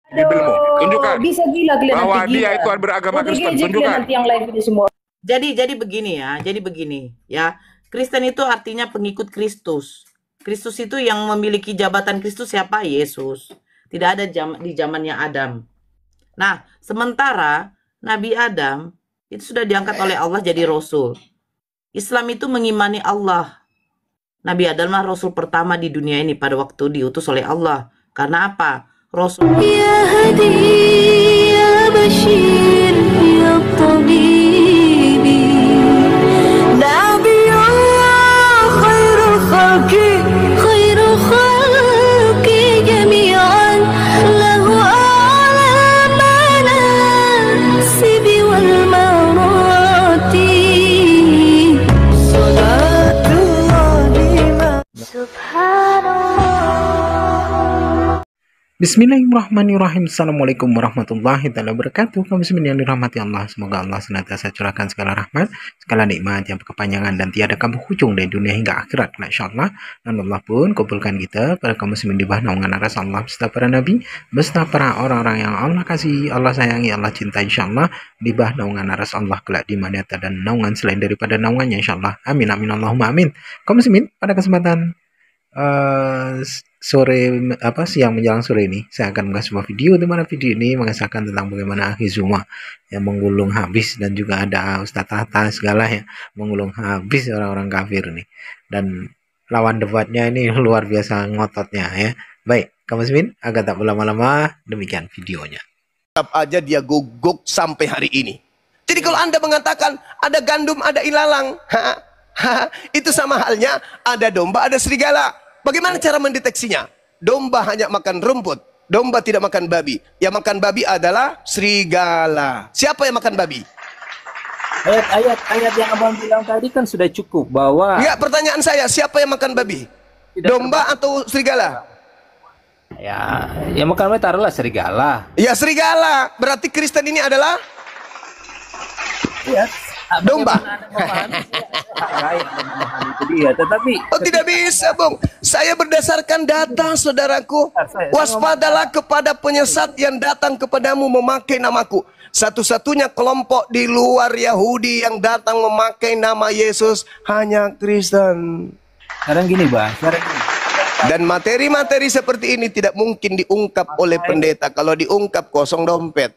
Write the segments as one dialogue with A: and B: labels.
A: Bibelmu. Tunjukkan
B: Bisa gila kalian
A: bahwa
B: nanti gila.
A: dia itu beragama Kristen. Tunjukkan.
B: Nanti yang lain itu semua.
C: Jadi begini ya. Kristen itu artinya pengikut Kristus. Kristus itu yang memiliki jabatan Kristus siapa? Yesus. Tidak ada di zamannya Adam. Nah, sementara Nabi Adam itu sudah diangkat oleh Allah jadi rasul. Islam itu mengimani Allah. Nabi Adam lah rasul pertama di dunia ini pada waktu diutus oleh Allah. Karena apa? Rasul
D: Ya Hadi ya Bashir ya Tabibi Nabiullah khairul khalqi jami'an lahu a'la manasibi wal marati salatullah subhanallah.
E: Bismillahirrahmanirrahim. Assalamualaikum warahmatullahi wabarakatuh. Kaum muslimin yang dirahmati Allah, semoga Allah senantiasa curahkan segala rahmat, segala nikmat yang berkepanjangan dan tiada berhujung dari dunia hingga akhirat, insyaallah. Dan Allah pun kabulkan kita para kaum muslimin di bawah naungan aras Allah beserta para nabi, beserta para orang-orang yang Allah kasih, Allah sayangi, Allah cintai, insyaallah, di bawah naungan aras Allah kelak di mana dan naungan selain daripada naungannya, insyaallah. Amin amin Allahumma amin. Kaum muslimin, pada kesempatan siang menjelang sore ini saya akan mengasih sebuah video, di mana video ini mengesahkan tentang bagaimana Hizuma yang menggulung habis, dan juga ada Ustadz Hatta segala ya menggulung habis orang-orang kafir nih, dan lawan debatnya ini luar biasa ngototnya ya. Baik, kaum muslimin, agar tak berlama-lama, demikian videonya.
F: Tetap aja dia guguk sampai hari ini. Jadi kalau Anda mengatakan ada gandum, ada ilalang, itu sama halnya ada domba, ada serigala. Bagaimana cara mendeteksinya? Domba hanya makan rumput, domba tidak makan babi. Yang makan babi adalah serigala. Siapa yang makan babi?
G: Ayat yang abang bilang tadi kan sudah cukup bahwa.
F: Enggak, pertanyaan saya, siapa yang makan babi? Domba atau serigala?
G: Ya, yang makan babi taruhlah serigala.
F: Ya, serigala. Berarti Kristen ini adalah
G: Iya.
F: domba.
G: Tetapi
F: tidak bisa, Bung. Saya berdasarkan data, saudaraku. Waspadalah kepada penyesat yang datang kepadamu memakai namaku. Satu-satunya kelompok di luar Yahudi yang datang memakai nama Yesus hanya Kristen.
G: Sekarang gini, Bang.
F: Dan materi-materi seperti ini tidak mungkin diungkap oleh pendeta. Kalau diungkap kosong dompet.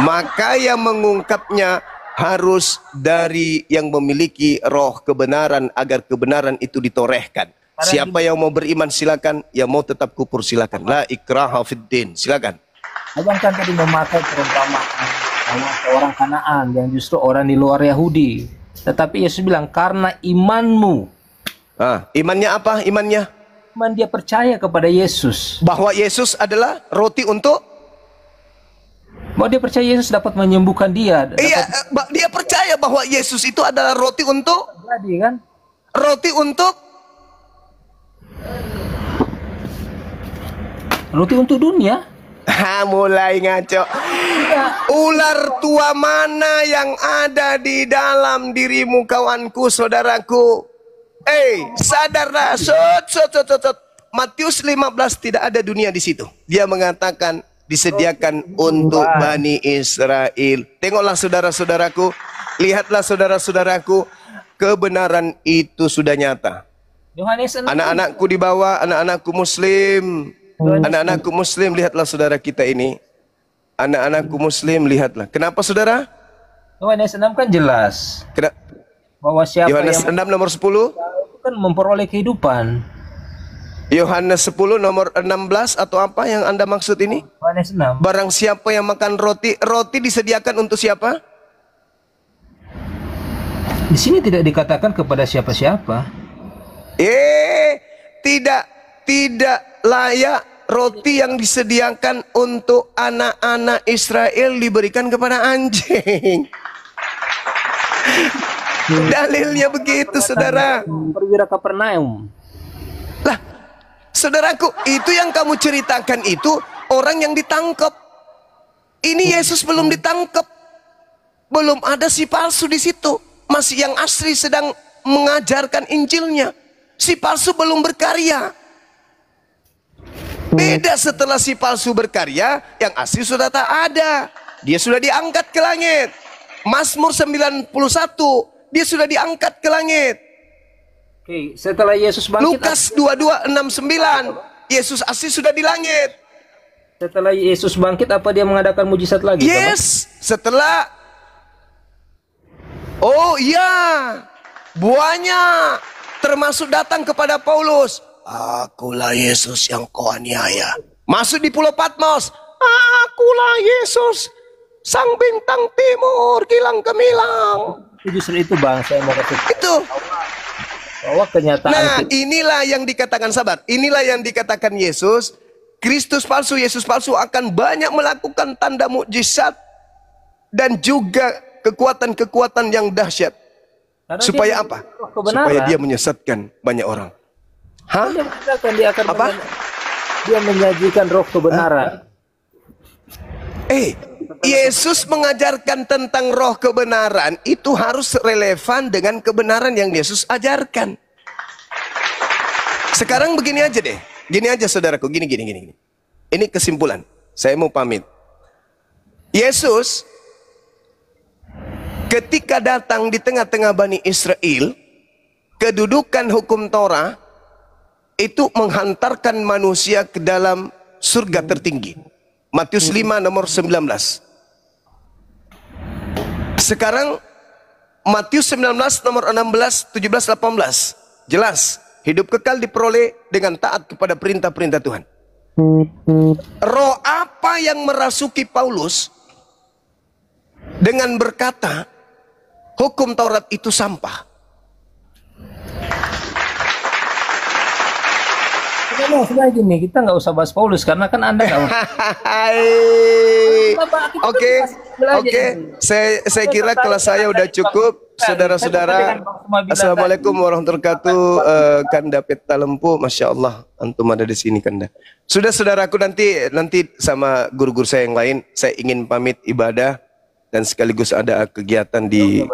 F: Maka yang mengungkapnya harus dari yang memiliki roh kebenaran, agar kebenaran itu ditorehkan. Siapa yang mau beriman silakan, yang mau tetap kufur silakan. La ikraha fiddin, silakan.
G: Abang kan tadi memakai perumpamaan sama seorang Kanaan yang justru orang di luar Yahudi. Tetapi Yesus bilang karena imanmu.
F: Imannya apa? Imannya?
G: Iman dia percaya kepada Yesus.
F: Bahwa Yesus adalah roti untuk.
G: Bahwa dia percaya Yesus dapat menyembuhkan dia.
F: Iya, dia percaya bahwa Yesus itu adalah roti untuk.
G: Jadi kan?
F: Roti untuk.
G: Roti untuk dunia.
F: Mulai ngaco. Ular tua mana yang ada di dalam dirimu, kawanku, saudaraku? Sadarlah. Matius 15 tidak ada dunia di situ. Dia mengatakan disediakan untuk Bani Israel. Tengoklah saudara-saudaraku, lihatlah saudara-saudaraku, kebenaran itu sudah nyata. Anak-anakku di bawah, anak-anakku muslim, anak-anakku muslim, lihatlah saudara kita ini. Anak-anakku muslim, lihatlah. Kenapa saudara?
G: Yohanes 6 kan jelas. Bahwa siapa
F: Yohanes 6 nomor 10
G: itu kan memperoleh kehidupan.
F: Yohanes 10 nomor 16 atau apa yang Anda maksud ini?
G: Yohanes 6.
F: Barang siapa yang makan roti, roti disediakan untuk siapa?
G: Di sini tidak dikatakan kepada siapa-siapa.
F: Tidak layak roti yang disediakan untuk anak-anak Israel diberikan kepada anjing. Dalilnya begitu, saudara.
G: Perwira Kapernaum.
F: Lah, saudaraku, itu yang kamu ceritakan itu orang yang ditangkap. Ini Yesus belum ditangkap. Belum ada si palsu di situ. Masih yang asli sedang mengajarkan Injilnya. Si palsu belum berkarya. Beda setelah si palsu berkarya, yang asli sudah tak ada. Dia sudah diangkat ke langit. Mazmur 91, dia sudah diangkat ke langit.
G: Oke, setelah Yesus bangkit,
F: Lukas 22:69, Yesus asli sudah di langit.
G: setelah Yesus bangkit apa dia mengadakan mujizat lagi?
F: Yes, setelah. Oh iya, buahnya termasuk datang kepada Paulus. Akulah Yesus yang kau aniaya. Masuk di Pulau Patmos. Akulah Yesus, sang bintang timur, kilang gemilang.
G: Justru itu bang, saya mau kasih
F: Itu.
G: bahwa kenyataan
F: Nah, inilah yang dikatakan sahabat. Inilah yang dikatakan Yesus. Kristus palsu, Yesus palsu akan banyak melakukan tanda mukjizat dan juga kekuatan-kekuatan yang dahsyat.
G: Karena
F: Supaya
G: dia
F: apa?
G: roh kebenaran.
F: Supaya dia menyesatkan banyak orang. Hah?
G: Dia mengatakan dia akan
F: Apa?
G: dia menyajikan roh kebenaran.
F: Yesus mengajarkan tentang roh kebenaran itu harus relevan dengan kebenaran yang Yesus ajarkan. Sekarang begini aja deh. Gini aja saudaraku, gini. Ini kesimpulan. Saya mau pamit. Yesus ketika datang di tengah-tengah Bani Israel, kedudukan hukum Torah itu menghantarkan manusia ke dalam surga tertinggi. Matius 5 nomor 19. Sekarang Matius 19 nomor 16, 17, 18. Jelas, hidup kekal diperoleh dengan taat kepada perintah-perintah Tuhan. Roh apa yang merasuki Paulus dengan berkata hukum Taurat itu sampah?
G: Sebenarnya gini, kita nggak usah bahas Paulus karena kan Anda nggak
F: Oke. Saya kira kelas saya udah cukup, saudara-saudara. Assalamualaikum warahmatullahi wabarakatuh. Kanda Peta Lempu, masya Allah, antum ada di sini Kanda. Sudah saudaraku, nanti sama guru-guru saya yang lain, saya ingin pamit ibadah dan sekaligus ada kegiatan di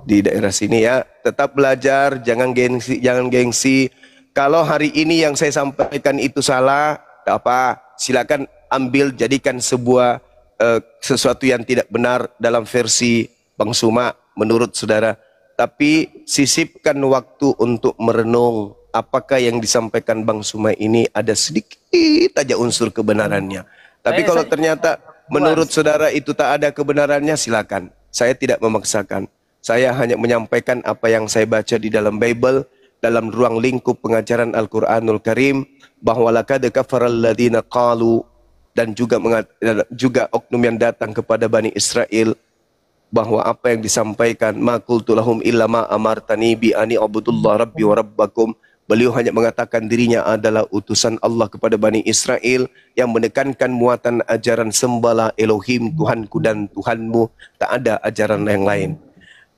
F: daerah sini ya. Tetap belajar, jangan gengsi. Kalau hari ini yang saya sampaikan itu salah, tak apa, silakan ambil jadikan sebuah sesuatu yang tidak benar dalam versi Bang Suma menurut saudara. Tapi sisipkan waktu untuk merenung apakah yang disampaikan Bang Suma ini ada sedikit aja unsur kebenarannya. Tapi kalau ternyata menurut saudara itu tak ada kebenarannya, silakan. Saya tidak memaksakan. Saya hanya menyampaikan apa yang saya baca di dalam Bible, dalam ruang lingkup pengajaran Al-Quranul Karim, bahwa laqad kafaral ladzina qalu, dan juga oknum yang datang kepada Bani Israel, bahwa apa yang disampaikan ma qultu lahum illa ma amartani bi ani abudullah rabbi wa rabbakum. Beliau hanya mengatakan dirinya adalah utusan Allah kepada Bani Israel yang menekankan muatan ajaran sembahlah Elohim, Tuhanku dan Tuhanmu, tak ada ajaran yang lain.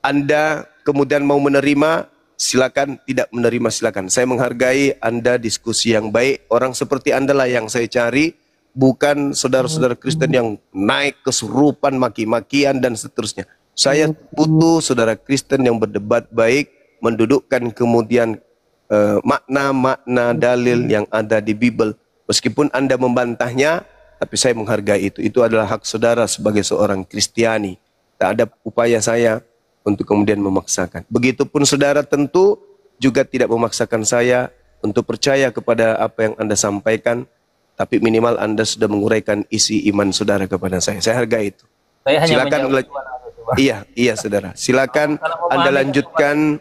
F: Anda kemudian mau menerima, silakan, tidak menerima silakan. Saya menghargai Anda diskusi yang baik. Orang seperti Anda lah yang saya cari, bukan saudara-saudara Kristen yang naik kesurupan, maki-makian dan seterusnya. Saya butuh saudara Kristen yang berdebat baik, mendudukkan kemudian makna-makna dalil yang ada di Bible. Meskipun Anda membantahnya, tapi saya menghargai itu. Itu adalah hak saudara sebagai seorang Kristiani. Tak ada upaya saya untuk kemudian memaksakan. Begitupun saudara tentu juga tidak memaksakan saya untuk percaya kepada apa yang Anda sampaikan, tapi minimal Anda sudah menguraikan isi iman saudara kepada saya. Saya hargai itu.
G: Saya hanya
F: Silakan. Iya saudara. Silakan Anda lanjutkan.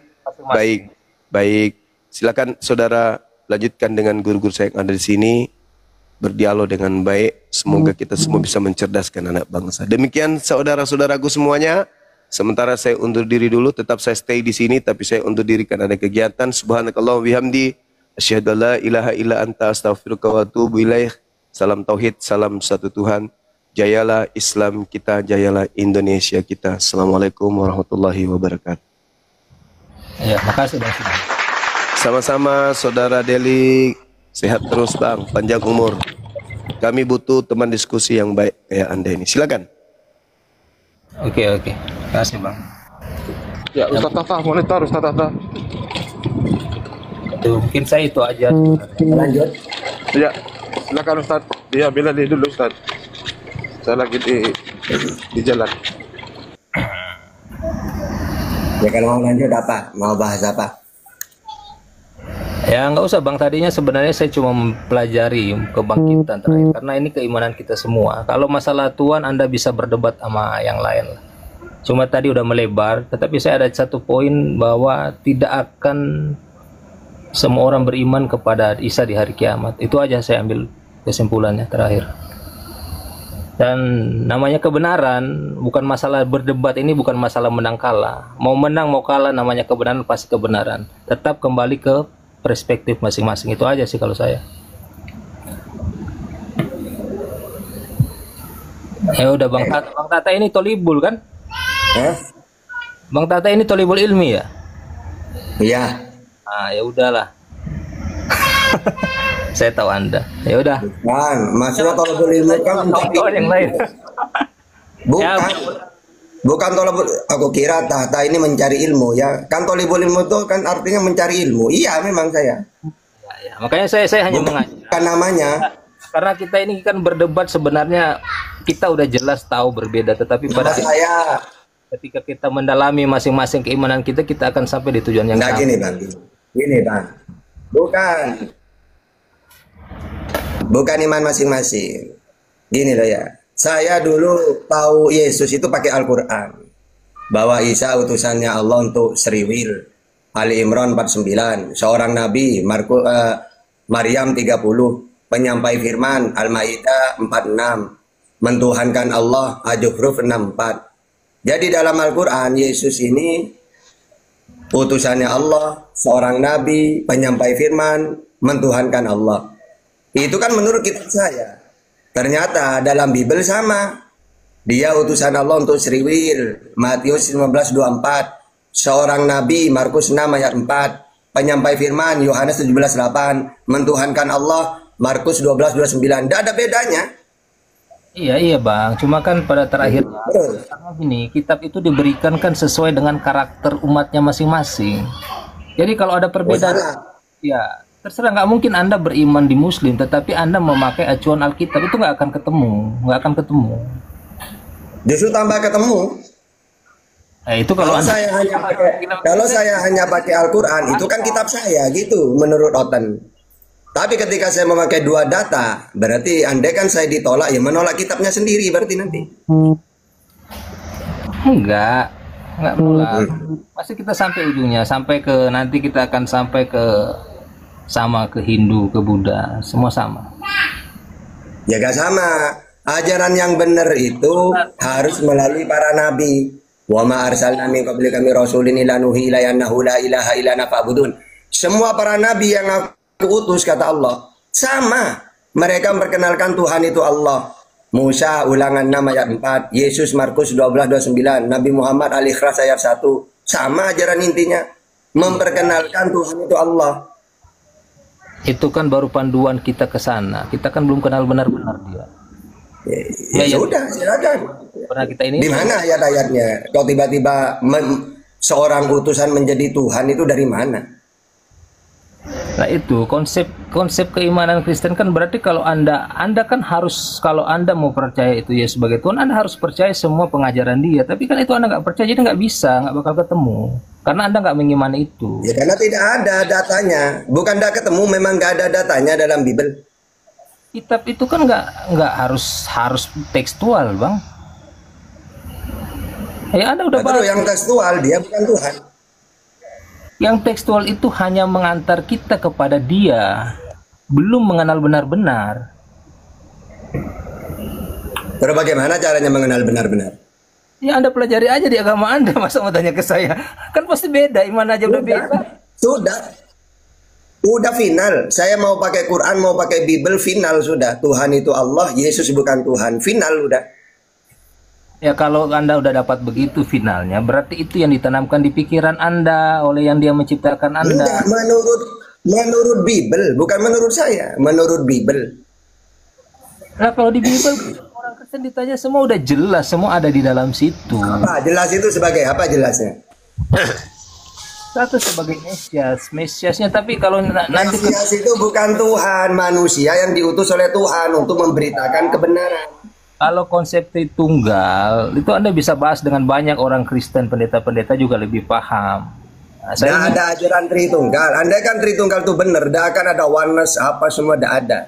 F: Baik. Silakan saudara lanjutkan dengan guru-guru saya yang ada di sini, berdialog dengan baik. Semoga kita semua bisa mencerdaskan anak bangsa. Demikian saudara-saudaraku semuanya. Sementara saya undur diri dulu, tetap saya stay di sini, tapi saya undur diri karena ada kegiatan. Subhanakallah wa bihamdi, asyhadu an la ilaha illa anta astaghfiruka wa atubu ilaih. Salam tauhid, salam satu Tuhan. Jayalah Islam kita, jayalah Indonesia kita. Assalamualaikum warahmatullahi wabarakatuh.
G: Ya, makasih Bang.
F: Sama-sama saudara Deli, sehat terus Bang, panjang umur. Kami butuh teman diskusi yang baik kayak Anda ini. Silakan.
G: Oke. Terima kasih Bang.
A: Ya, Ustaz Tata, monitor Ustaz Tata.
G: Mungkin saya itu aja. Lanjut.
A: Ya, Silakan Ustaz. Dia bila dia dulu Ustaz. Saya lagi di jalan.
F: Ya kalau mau lanjut apa? Mau bahas apa?
G: Ya nggak usah Bang, tadinya sebenarnya saya cuma mempelajari kebangkitan terakhir karena ini keimanan kita semua. Kalau masalah Tuhan Anda bisa berdebat sama yang lain lah. Cuma tadi udah melebar, tetapi saya ada satu poin bahwa tidak akan semua orang beriman kepada Isa di hari kiamat. Itu aja saya ambil kesimpulannya terakhir. Dan namanya kebenaran bukan masalah berdebat, ini bukan masalah menang kalah. Mau menang mau kalah namanya kebenaran pasti kebenaran. Tetap kembali ke perspektif masing-masing, itu aja sih kalau saya. Ya udah Bang Tata ini tolibul kan? Bang Tata ini tolibul ilmi ya?
F: Iya.
G: Ah ya udahlah. Saya tahu Anda. Ya udah.
F: Bukan, maksudnya tolabul ilmu kan
G: Kawan yang lain.
F: bukan.
G: Ya,
F: Bukan tolabul, aku kira tahta ini mencari ilmu ya. Kan tolabul ilmu itu kan artinya mencari ilmu. Iya memang saya.
G: ya, makanya saya hanya mengajar.
F: Bukan namanya.
G: Karena kita ini kan berdebat sebenarnya kita udah jelas tahu berbeda, tetapi pada
F: Saya
G: ketika kita mendalami masing-masing keimanan kita akan sampai di tujuan yang
F: Nah
G: sama.
F: gini bang, bukan iman masing-masing. Gini loh ya, saya dulu tahu Yesus itu pakai Al-Quran, bahwa Isa utusannya Allah untuk Sriwil, Ali Imran 49, seorang nabi, Maryam 30, penyampai firman, Al-Maidah 46, mentuhankan Allah, Al-Zukhruf 64. Jadi dalam Al-Quran Yesus ini utusannya Allah, seorang nabi, penyampai firman, mentuhankan Allah. Itu kan menurut kitab saya. Ternyata dalam Bible sama. Dia utusan Allah untuk Sriwil, Matius 15:24, seorang nabi, Markus 6 ayat 4, penyampai firman, Yohanes 17:8, mentuhankan Allah, Markus 12:29. Tidak ada bedanya.
G: Iya Bang, cuma kan pada terakhirnya karena gini, kitab itu diberikan kan sesuai dengan karakter umatnya masing-masing. Jadi kalau ada perbedaan, ya terserah, nggak mungkin Anda beriman di Muslim tetapi Anda memakai acuan Alkitab, itu nggak akan ketemu.
F: Justru tambah ketemu.
G: Itu kalau
F: Kalau saya hanya pakai Al-Quran, itu kan kitab saya gitu menurut Oten. Tapi ketika saya memakai dua data, berarti andai kan saya ditolak, ya menolak kitabnya sendiri berarti nanti.
G: Enggak menolak. Pasti kita sampai ujungnya, sampai ke nanti kita akan sampai ke sama, ke Hindu, ke Buddha, semua sama.
F: Ya gak sama. Ajaran yang benar itu harus melalui para nabi. Wa ma arsalna min qablika min rasulin illa nuhi ilayhi annahu la ilaha illa ana fa'budun. Semua para nabi yang aku utus, kata Allah, sama. Mereka memperkenalkan Tuhan itu Allah. Musa Ulangan 6 ayat 4, Yesus Markus 12:29, Nabi Muhammad Al-Ikhlas ayat 1. Sama ajaran intinya, memperkenalkan Tuhan itu Allah.
G: Itu kan baru panduan kita ke sana. Kita kan belum kenal benar-benar dia.
F: Ya sudah, silakan.
G: Pernah kita ini
F: Di mana ayat-ayatnya? Kok tiba-tiba seorang utusan menjadi Tuhan itu dari mana?
G: Nah itu konsep keimanan Kristen kan berarti kalau Anda kan harus, kalau Anda mau percaya itu Yesus sebagai Tuhan, Anda harus percaya semua pengajaran dia. Tapi kan itu Anda nggak percaya, jadi nggak bisa, nggak bakal ketemu. Karena Anda nggak mengimani itu.
F: Ya karena tidak ada datanya. Bukan tidak ketemu, memang nggak ada datanya dalam Bible.
G: Kitab itu kan nggak harus tekstual, Bang. Ya Anda udah bahas.
F: Yang tekstual dia bukan Tuhan.
G: Yang tekstual itu hanya mengantar kita kepada dia, belum mengenal benar-benar.
F: Terus bagaimana caranya mengenal benar-benar?
G: Ya Anda pelajari aja di agama Anda, masa mau tanya ke saya? Kan pasti beda, iman aja udah beda.
F: Udah final. Saya mau pakai Quran, mau pakai Bible, final sudah. Tuhan itu Allah, Yesus bukan Tuhan, final udah.
G: Ya kalau Anda udah dapat begitu finalnya, berarti itu yang ditanamkan di pikiran Anda oleh yang dia menciptakan Anda.
F: Enggak, menurut Bible, bukan menurut saya, menurut Bible.
G: Nah kalau di Bible orang Kristen ditanya semua udah jelas, semua ada di dalam situ.
F: Apa jelas itu sebagai apa jelasnya?
G: Satu sebagai Mesiasnya, tapi kalau nanti
F: Mesias itu bukan Tuhan, manusia yang diutus oleh Tuhan untuk memberitakan kebenaran.
G: kalau konsep Tritunggal itu Anda bisa bahas dengan banyak orang Kristen, pendeta-pendeta juga lebih paham. Nah,
F: Tidak ada ajaran Tritunggal. Andai kan Tritunggal itu benar, tidak akan ada oneness apa semua, tidak ada.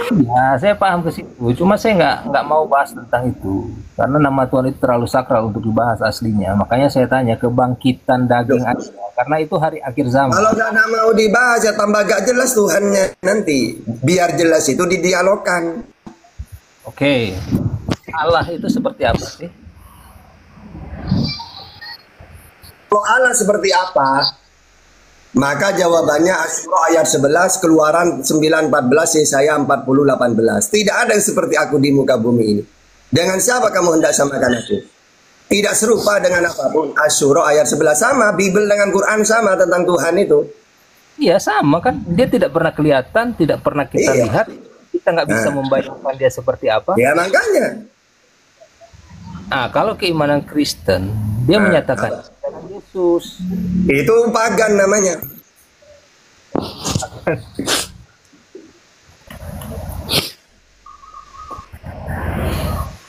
G: Ya, saya paham ke situ. Cuma saya nggak mau bahas tentang itu karena nama Tuhan itu terlalu sakral untuk dibahas aslinya. Makanya saya tanya kebangkitan daging aja, karena itu hari akhir zaman.
F: Kalau nggak mau dibahas ya tambah gak jelas Tuhannya nanti. Biar jelas itu didialogkan.
G: Oke, Allah itu seperti apa sih?
F: Kalau Allah seperti apa? Maka jawabannya Asyura ayat 11, Keluaran 9:14, Yesaya 40:18. Tidak ada yang seperti aku di muka bumi ini. Dengan siapa kamu hendak samakan aku? Tidak serupa dengan apapun. Asyura ayat 11 sama, Bible dengan Quran sama tentang Tuhan itu.
G: Iya sama kan, dia tidak pernah kelihatan, tidak pernah kita
F: Iya.
G: lihat, kita nggak bisa membayangkan dia seperti apa.
F: Ya makanya.
G: Nah, kalau keimanan Kristen, dia menyatakan Yesus.
F: Itu pagan namanya.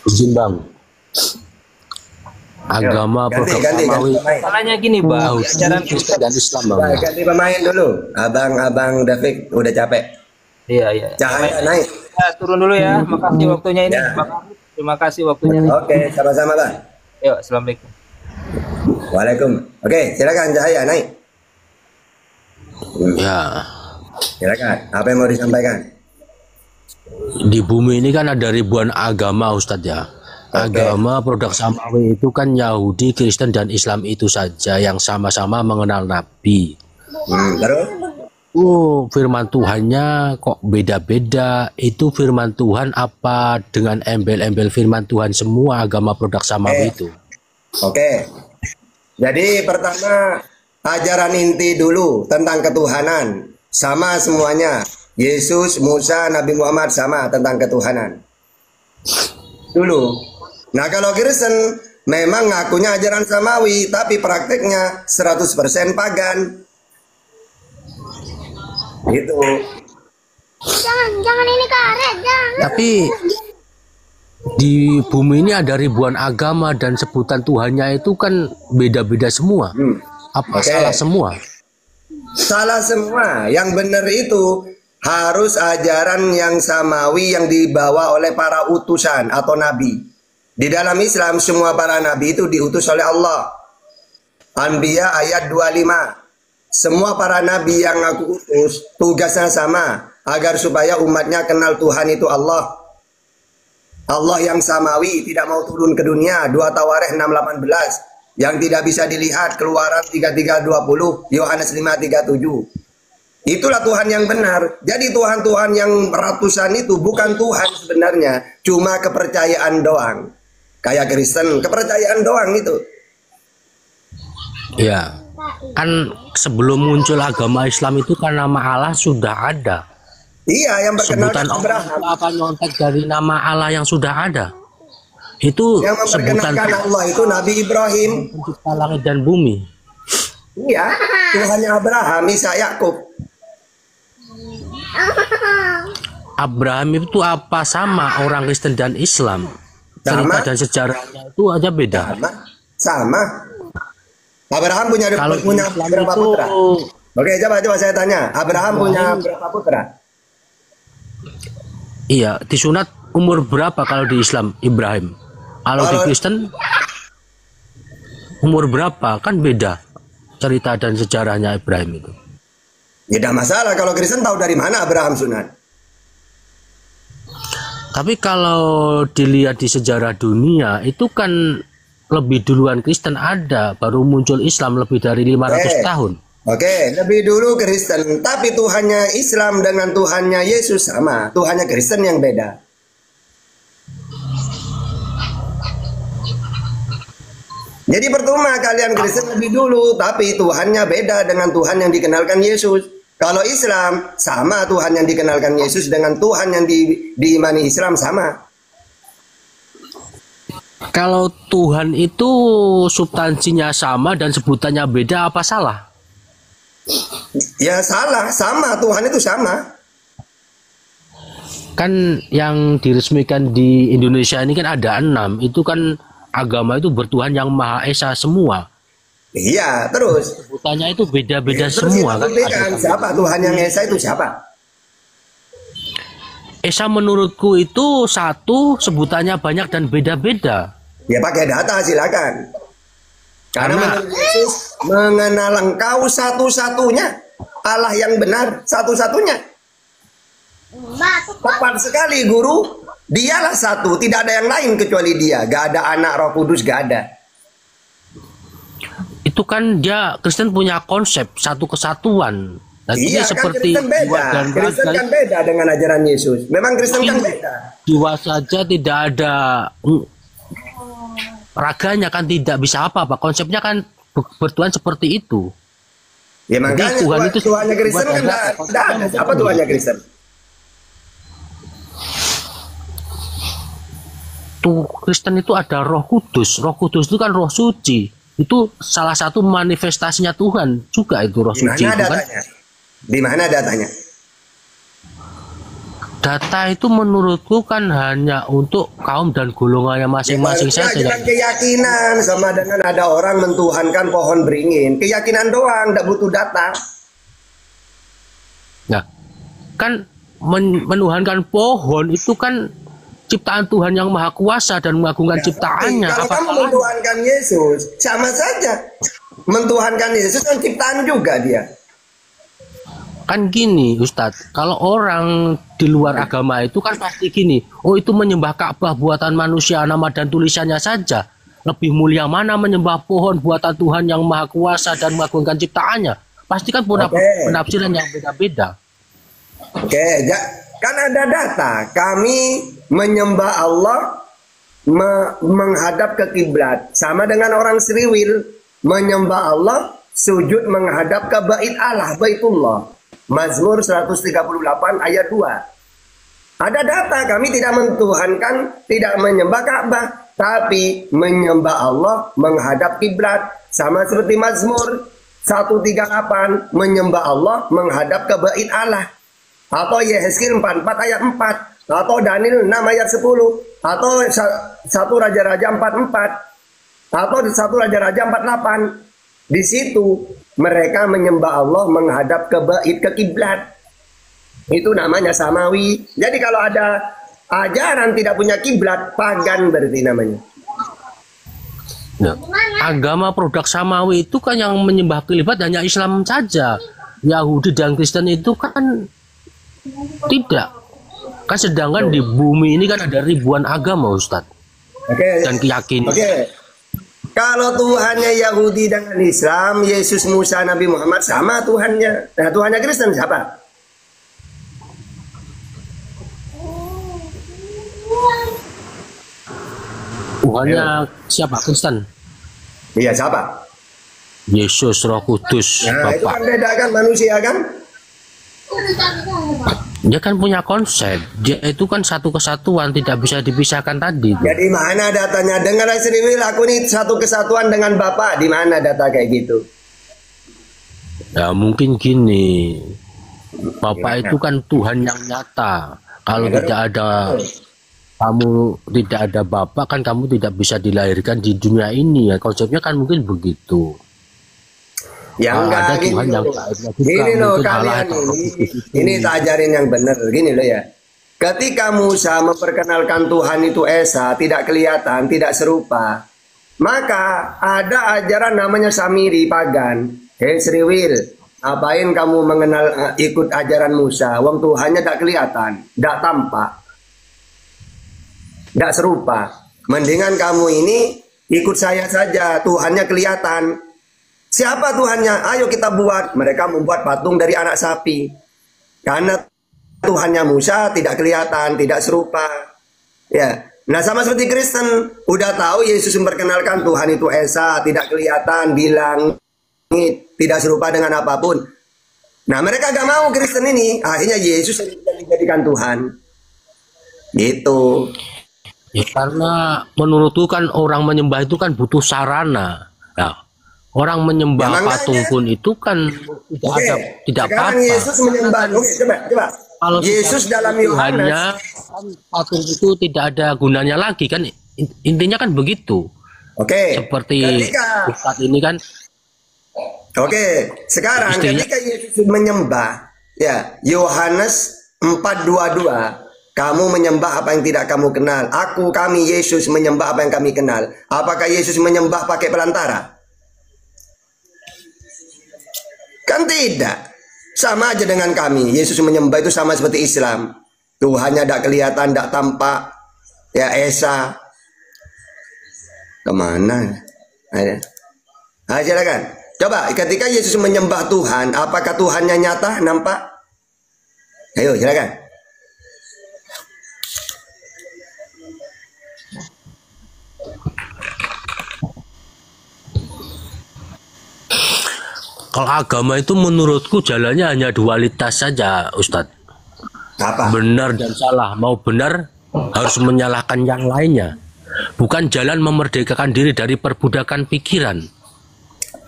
B: Izin bang, agama program samawi
G: Masalahnya gini bang, di ajaran
B: Kristen dan Islam bang.
F: Nah, ganti pemain dulu. Abang David udah capek.
G: iya.
F: Cahaya naik.
G: Ya, turun dulu ya, makasih waktunya ini.
F: Ya.
G: Terima kasih waktunya.
F: Oke, sama-sama bang.
G: Yuk, assalamualaikum.
F: Waalaikum. Oke, silakan Cahaya naik.
B: Ya,
F: Silakan. Apa yang mau disampaikan?
B: di bumi ini kan ada ribuan agama Ustadz ya. Agama produk samawi itu kan Yahudi, Kristen dan Islam itu saja yang sama-sama mengenal Nabi.
F: Terus?
B: Firman Tuhannya kok beda-beda. Itu firman Tuhan apa dengan embel-embel firman Tuhan semua agama produk samawi itu?
F: Oke. Jadi pertama ajaran inti dulu tentang ketuhanan. Sama semuanya. Yesus, Musa, Nabi Muhammad sama tentang ketuhanan. Dulu. Nah kalau Kristen memang ngakunya ajaran samawi, tapi prakteknya 100% pagan. Gitu.
D: Jangan ini karet, jangan.
B: Tapi di bumi ini ada ribuan agama dan sebutan Tuhannya itu kan beda-beda semua. Apa
F: Oke.
B: salah semua?
F: Salah semua. Yang benar itu harus ajaran yang samawi yang dibawa oleh para utusan atau nabi. Di dalam Islam semua para nabi itu diutus oleh Allah. Anbiya ayat 25. Semua para nabi yang aku utus tugasnya sama, agar supaya umatnya kenal Tuhan itu Allah. Allah yang samawi tidak mau turun ke dunia. 2 Tawarikh 6:18. Yang tidak bisa dilihat, Keluaran 33:20, Yohanes 5:37. Itulah Tuhan yang benar. Jadi Tuhan-Tuhan yang ratusan itu bukan Tuhan sebenarnya, cuma kepercayaan doang. Kayak Kristen, kepercayaan doang itu.
B: Ya, kan sebelum muncul agama Islam itu kan nama Allah sudah ada.
F: Iya, yang berkenalkan
B: Sebutan Allah
F: Abraham.
B: itu apa nyontek dari nama Allah yang sudah ada? Itu
F: Yang
B: sebutan
F: memperkenalkan Allah itu Nabi Ibrahim.
B: pencipta langit dan bumi.
F: Iya, Tuhannya Abraham, Ishak, Yakub.
B: Abraham itu apa sama orang Kristen dan Islam? Cerita
F: Sama.
B: dan sejarahnya itu aja beda.
F: Sama. Abraham punya
B: Kalau
F: punya
B: Islam
F: berapa
B: itu
F: putra? Oke, coba saya tanya. Abraham punya berapa putra?
B: iya, disunat umur berapa kalau di Islam Ibrahim? Kalau di Kristen umur berapa? Kan beda cerita dan sejarahnya Ibrahim itu.
F: Ya tidak masalah kalau Kristen tahu dari mana Abraham sunat.
B: Tapi kalau dilihat di sejarah dunia itu kan lebih duluan Kristen ada, baru muncul Islam lebih dari 500 tahun.
F: Oke, lebih dulu Kristen, tapi Tuhannya Islam dengan Tuhannya Yesus sama. Tuhannya Kristen yang beda. Jadi percuma kalian Kristen lebih dulu, tapi Tuhannya beda dengan Tuhan yang dikenalkan Yesus. Kalau Islam sama, Tuhan yang dikenalkan Yesus dengan Tuhan yang diimani Islam sama.
B: Kalau Tuhan itu substansinya sama dan sebutannya beda, apa salah?
F: Ya salah, sama, Tuhan itu sama.
B: Kan yang diresmikan di Indonesia ini kan ada 6. Itu kan agama itu bertuhan yang Maha Esa semua.
F: Iya, terus.
B: Sebutannya itu beda-beda
F: Terus
B: semua
F: kita
B: kan.
F: buktikan siapa Tuhan yang Esa itu siapa?
B: Esa menurutku itu satu, sebutannya banyak dan beda-beda.
F: Ya pakai data silakan. Karena menurut Yesus mengenal engkau satu-satunya Allah yang benar satu-satunya. Tepat sekali guru. Dialah satu, tidak ada yang lain kecuali dia. Gak ada anak Roh Kudus, gak ada.
B: Itu kan dia Kristen punya konsep satu kesatuan. Dan
F: Iya
B: ini
F: kan
B: seperti
F: Kristen beda.
B: jiwa dan
F: Kristen
B: raga.
F: kan beda dengan ajaran Yesus. Memang Kristen kan beda.
B: Jiwa saja tidak ada raganya kan tidak bisa apa-apa. Konsepnya kan bertuhan seperti itu.
F: Ya makanya
B: Jadi Tuhan itu
F: Tuhannya Kristen kan tidak ada. Apa Tuhannya Kristen?
B: Tuh Kristen itu ada Roh Kudus. Roh Kudus itu kan Roh Suci. Itu salah satu manifestasinya Tuhan juga itu Roh
F: Di
B: Suci
F: mana
B: itu kan.
F: datanya? Di mana datanya?
B: Data itu menurutku kan hanya untuk kaum dan golongannya masing-masing
F: Ya,
B: saja.
F: jangan keyakinan sama dengan ada orang mentuhankan pohon beringin. Keyakinan doang, tidak butuh data.
B: Nah, kan menuhankan pohon itu kan ciptaan Tuhan yang Maha Kuasa dan mengagungkan ciptaannya.
F: Kalau
B: Apa
F: kamu
B: salahnya?
F: mentuhankan Yesus, sama saja. Mentuhankan Yesus kan ciptaan juga dia.
B: Kan gini Ustadz, kalau orang di luar agama itu kan pasti gini, oh itu menyembah Ka'bah buatan manusia, nama dan tulisannya saja. Lebih mulia mana menyembah pohon buatan Tuhan yang Maha Kuasa dan mengagungkan ciptaannya? Pasti kan punya penafsiran yang beda-beda.
F: Oke, kan ada data. Kami menyembah Allah menghadap ke kiblat. Sama dengan orang Seriwil menyembah Allah sujud menghadap ke bait Allah, Baitullah. Mazmur 138 ayat 2. Ada data, kami tidak mentuhankan, tidak menyembah Ka'bah, tapi menyembah Allah menghadap kiblat. Sama seperti Mazmur 138 menyembah Allah menghadap ke bait Allah. Atau Yehezkiel 44 ayat 4, atau Daniel 6 ayat 10, atau 1 Raja-Raja 44, atau 1 Raja-Raja 48. Di situ mereka menyembah Allah menghadap ke bait, ke kiblat. Itu namanya samawi. Jadi kalau ada ajaran tidak punya kiblat, pagan berarti namanya.
B: Nah, agama produk samawi itu kan yang menyembah kiblat hanya Islam saja. Yahudi dan Kristen itu kan tidak. Kan sedangkan di bumi ini kan ada ribuan agama Ustadz. Dan keyakinan.
F: Kalau Tuhannya Yahudi dengan Islam, Yesus, Musa, Nabi Muhammad sama Tuhannya. Nah, Tuhannya Kristen siapa?
B: Tuhannya siapa? Kristen.
F: Iya, siapa?
B: Yesus, Roh Kudus,
F: Nah, itu
B: Bapak.
F: kan beda kan manusia kan?
B: Dia kan punya konsep. Dia itu kan satu kesatuan, tidak bisa dipisahkan tadi.
F: Jadi mana datanya? Dengan Seriwil, aku ini satu kesatuan dengan Bapak. Di mana data kayak gitu?
B: Ya mungkin gini. Bapak itu kan Tuhan yang nyata. Kalau tidak ada kamu, tidak ada Bapak, kan kamu tidak bisa dilahirkan di dunia ini ya. Konsepnya kan mungkin begitu.
F: Ya enggak,
B: ada
F: gini
B: Tuhan yang
F: loh.
B: gaibnya juga,
F: Gini loh
B: mungkin Allah
F: kalian
B: atau Roh
F: ini.
B: Kudus itu.
F: Ini tak ajarin yang benar. Gini loh ya. Ketika Musa memperkenalkan Tuhan itu Esa, tidak kelihatan, tidak serupa. Maka ada ajaran namanya Samiri, pagan. Hei Seriwil, ngapain kamu mengenal ikut ajaran Musa? Wong Tuhannya tak kelihatan, tak tampak, tak serupa. Mendingan kamu ini ikut saya saja, Tuhannya kelihatan. Siapa Tuhannya? Ayo kita buat. Mereka membuat patung dari anak sapi. Karena Tuhannya Musa tidak kelihatan, tidak serupa. Ya. Nah, sama seperti Kristen, udah tahu Yesus memperkenalkan Tuhan itu Esa, tidak kelihatan, bilang tidak serupa dengan apapun. Nah, mereka gak mau Kristen ini. Akhirnya Yesus yang dijadikan Tuhan. Gitu.
B: Ya, karena menurutku kan orang menyembah itu kan butuh sarana. Nah, orang
H: Ya
B: menyembah patung
H: makanya,
B: pun itu kan
H: oke.
B: tidak
H: Sekarang
B: apa-apa.
H: Yesus
B: Karena
H: menyembah.
B: kan
H: Oke, coba.
B: kalau
H: Yesus dalam
B: Tuhannya
H: Yohanes.
B: kan patung itu tidak ada gunanya lagi kan, intinya kan begitu.
H: Oke,
B: Seperti
H: ketika
B: Ustadz ini kan
H: Oke, sekarang
B: istrinya
H: ketika Yesus menyembah, ya, Yohanes 4:22, kamu menyembah apa yang tidak kamu kenal. Kami, Yesus menyembah apa yang kami kenal. Apakah Yesus menyembah pakai perantara? Kan tidak. Sama aja dengan kami. Yesus menyembah itu sama seperti Islam. Tuhannya tidak kelihatan, tidak tampak. Ya, Esa. Kemana? Ayo. Silakan. Coba, ketika Yesus menyembah Tuhan, apakah Tuhannya nyata, nampak? Ayo, silakan.
B: kalau agama itu menurutku jalannya hanya dualitas saja, Ustadz.
H: Apa?
B: Benar dan salah. Mau benar harus menyalahkan yang lainnya. Bukan jalan memerdekakan diri dari perbudakan pikiran.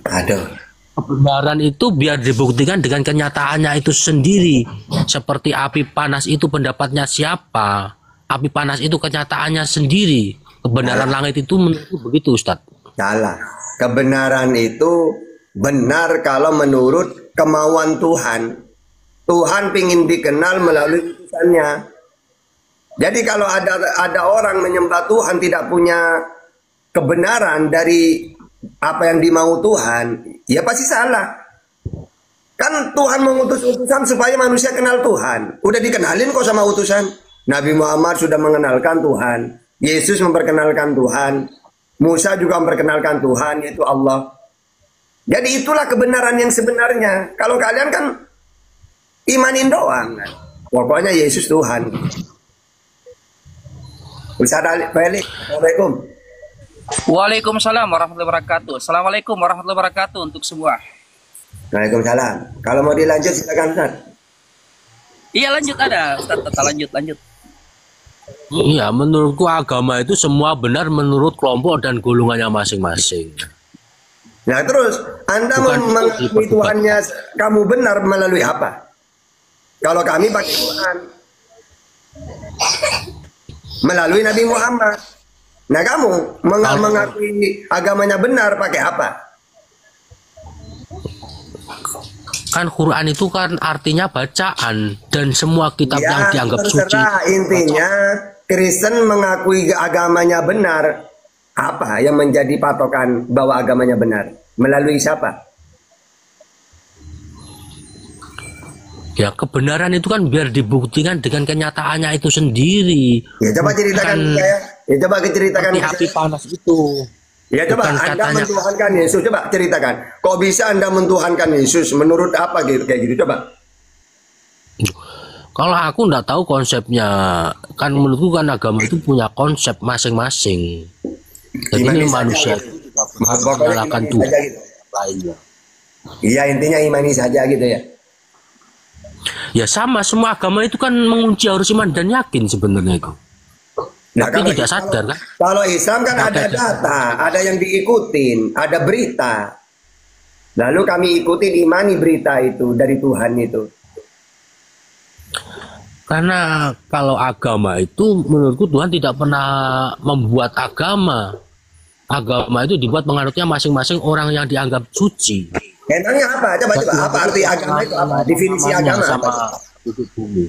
H: Aduh.
B: Kebenaran itu biar dibuktikan dengan kenyataannya itu sendiri. Seperti api panas itu pendapatnya siapa? Api panas itu kenyataannya sendiri. Kebenaran langit itu menurutku begitu, Ustadz.
H: Salah. Kebenaran itu benar kalau menurut kemauan Tuhan. Tuhan ingin dikenal melalui utusannya. Jadi kalau ada orang menyembah Tuhan tidak punya kebenaran dari apa yang dimau Tuhan, ya pasti salah. Kan Tuhan mengutus utusan supaya manusia kenal Tuhan. Udah dikenalin kok sama utusan. Nabi Muhammad sudah mengenalkan Tuhan. Yesus memperkenalkan Tuhan. Musa juga memperkenalkan Tuhan, yaitu Allah. Jadi itulah kebenaran yang sebenarnya. Kalau kalian kan imanin doang. Pokoknya Yesus Tuhan. Ustaz Felix, Assalamualaikum.
I: Waalaikumsalam warahmatullahi wabarakatuh. Assalamualaikum warahmatullahi wabarakatuh untuk semua.
H: Waalaikumsalam. Kalau mau dilanjut silakan Ustaz.
I: Iya lanjut ada Ustaz, lanjut.
B: Iya, menurutku agama itu semua benar menurut kelompok dan golongannya masing-masing.
H: Nah terus, Anda
B: Bukan
H: mengakui Tuhannya kamu benar melalui apa? Kalau kami pakai Tuhan melalui Nabi Muhammad. Nah kamu mengakui agamanya benar pakai apa?
B: Kan Quran itu kan artinya bacaan dan semua kitab
H: Ya,
B: yang dianggap suci.
H: terserah. Intinya Kristen mengakui agamanya benar. Apa yang menjadi patokan bahwa agamanya benar? Melalui siapa?
B: Ya kebenaran itu kan biar dibuktikan dengan kenyataannya itu sendiri.
H: Ya coba ceritakan
B: Bukan
H: saya. Ya coba ceritakan.
B: api panas itu.
H: Ya coba
B: Bukan
H: Anda
B: katanya.
H: mentuhankan Yesus. Coba ceritakan. Kok bisa Anda mentuhankan Yesus? Menurut apa gitu kayak gitu? Coba.
B: Kalau aku nggak tahu konsepnya, kan menurutku kan agama itu punya konsep masing-masing. Jadi
H: Imani
B: ini
H: saja
B: manusia
H: gitu.
B: itu juga berhak
H: Pokoknya
B: menyalahkan
H: imani
B: Tuhan
H: saja gitu.
B: lainnya.
H: Iya intinya imani saja gitu ya.
B: Ya sama, semua agama itu kan mengunci harus iman dan yakin sebenarnya itu.
H: Nah,
B: Tapi tidak sadar kan?
H: Kalau Islam kan ada
B: Ada.
H: data, ada yang diikutin, ada berita. Lalu kami ikutin imani berita itu dari Tuhan itu.
B: Karena kalau agama itu menurutku Tuhan tidak pernah membuat agama. Agama itu dibuat menganutnya masing-masing orang yang dianggap suci.
H: Emangnya apa? Coba apa arti agama itu apa? Definisi agama apa?
B: sama hidup bumi.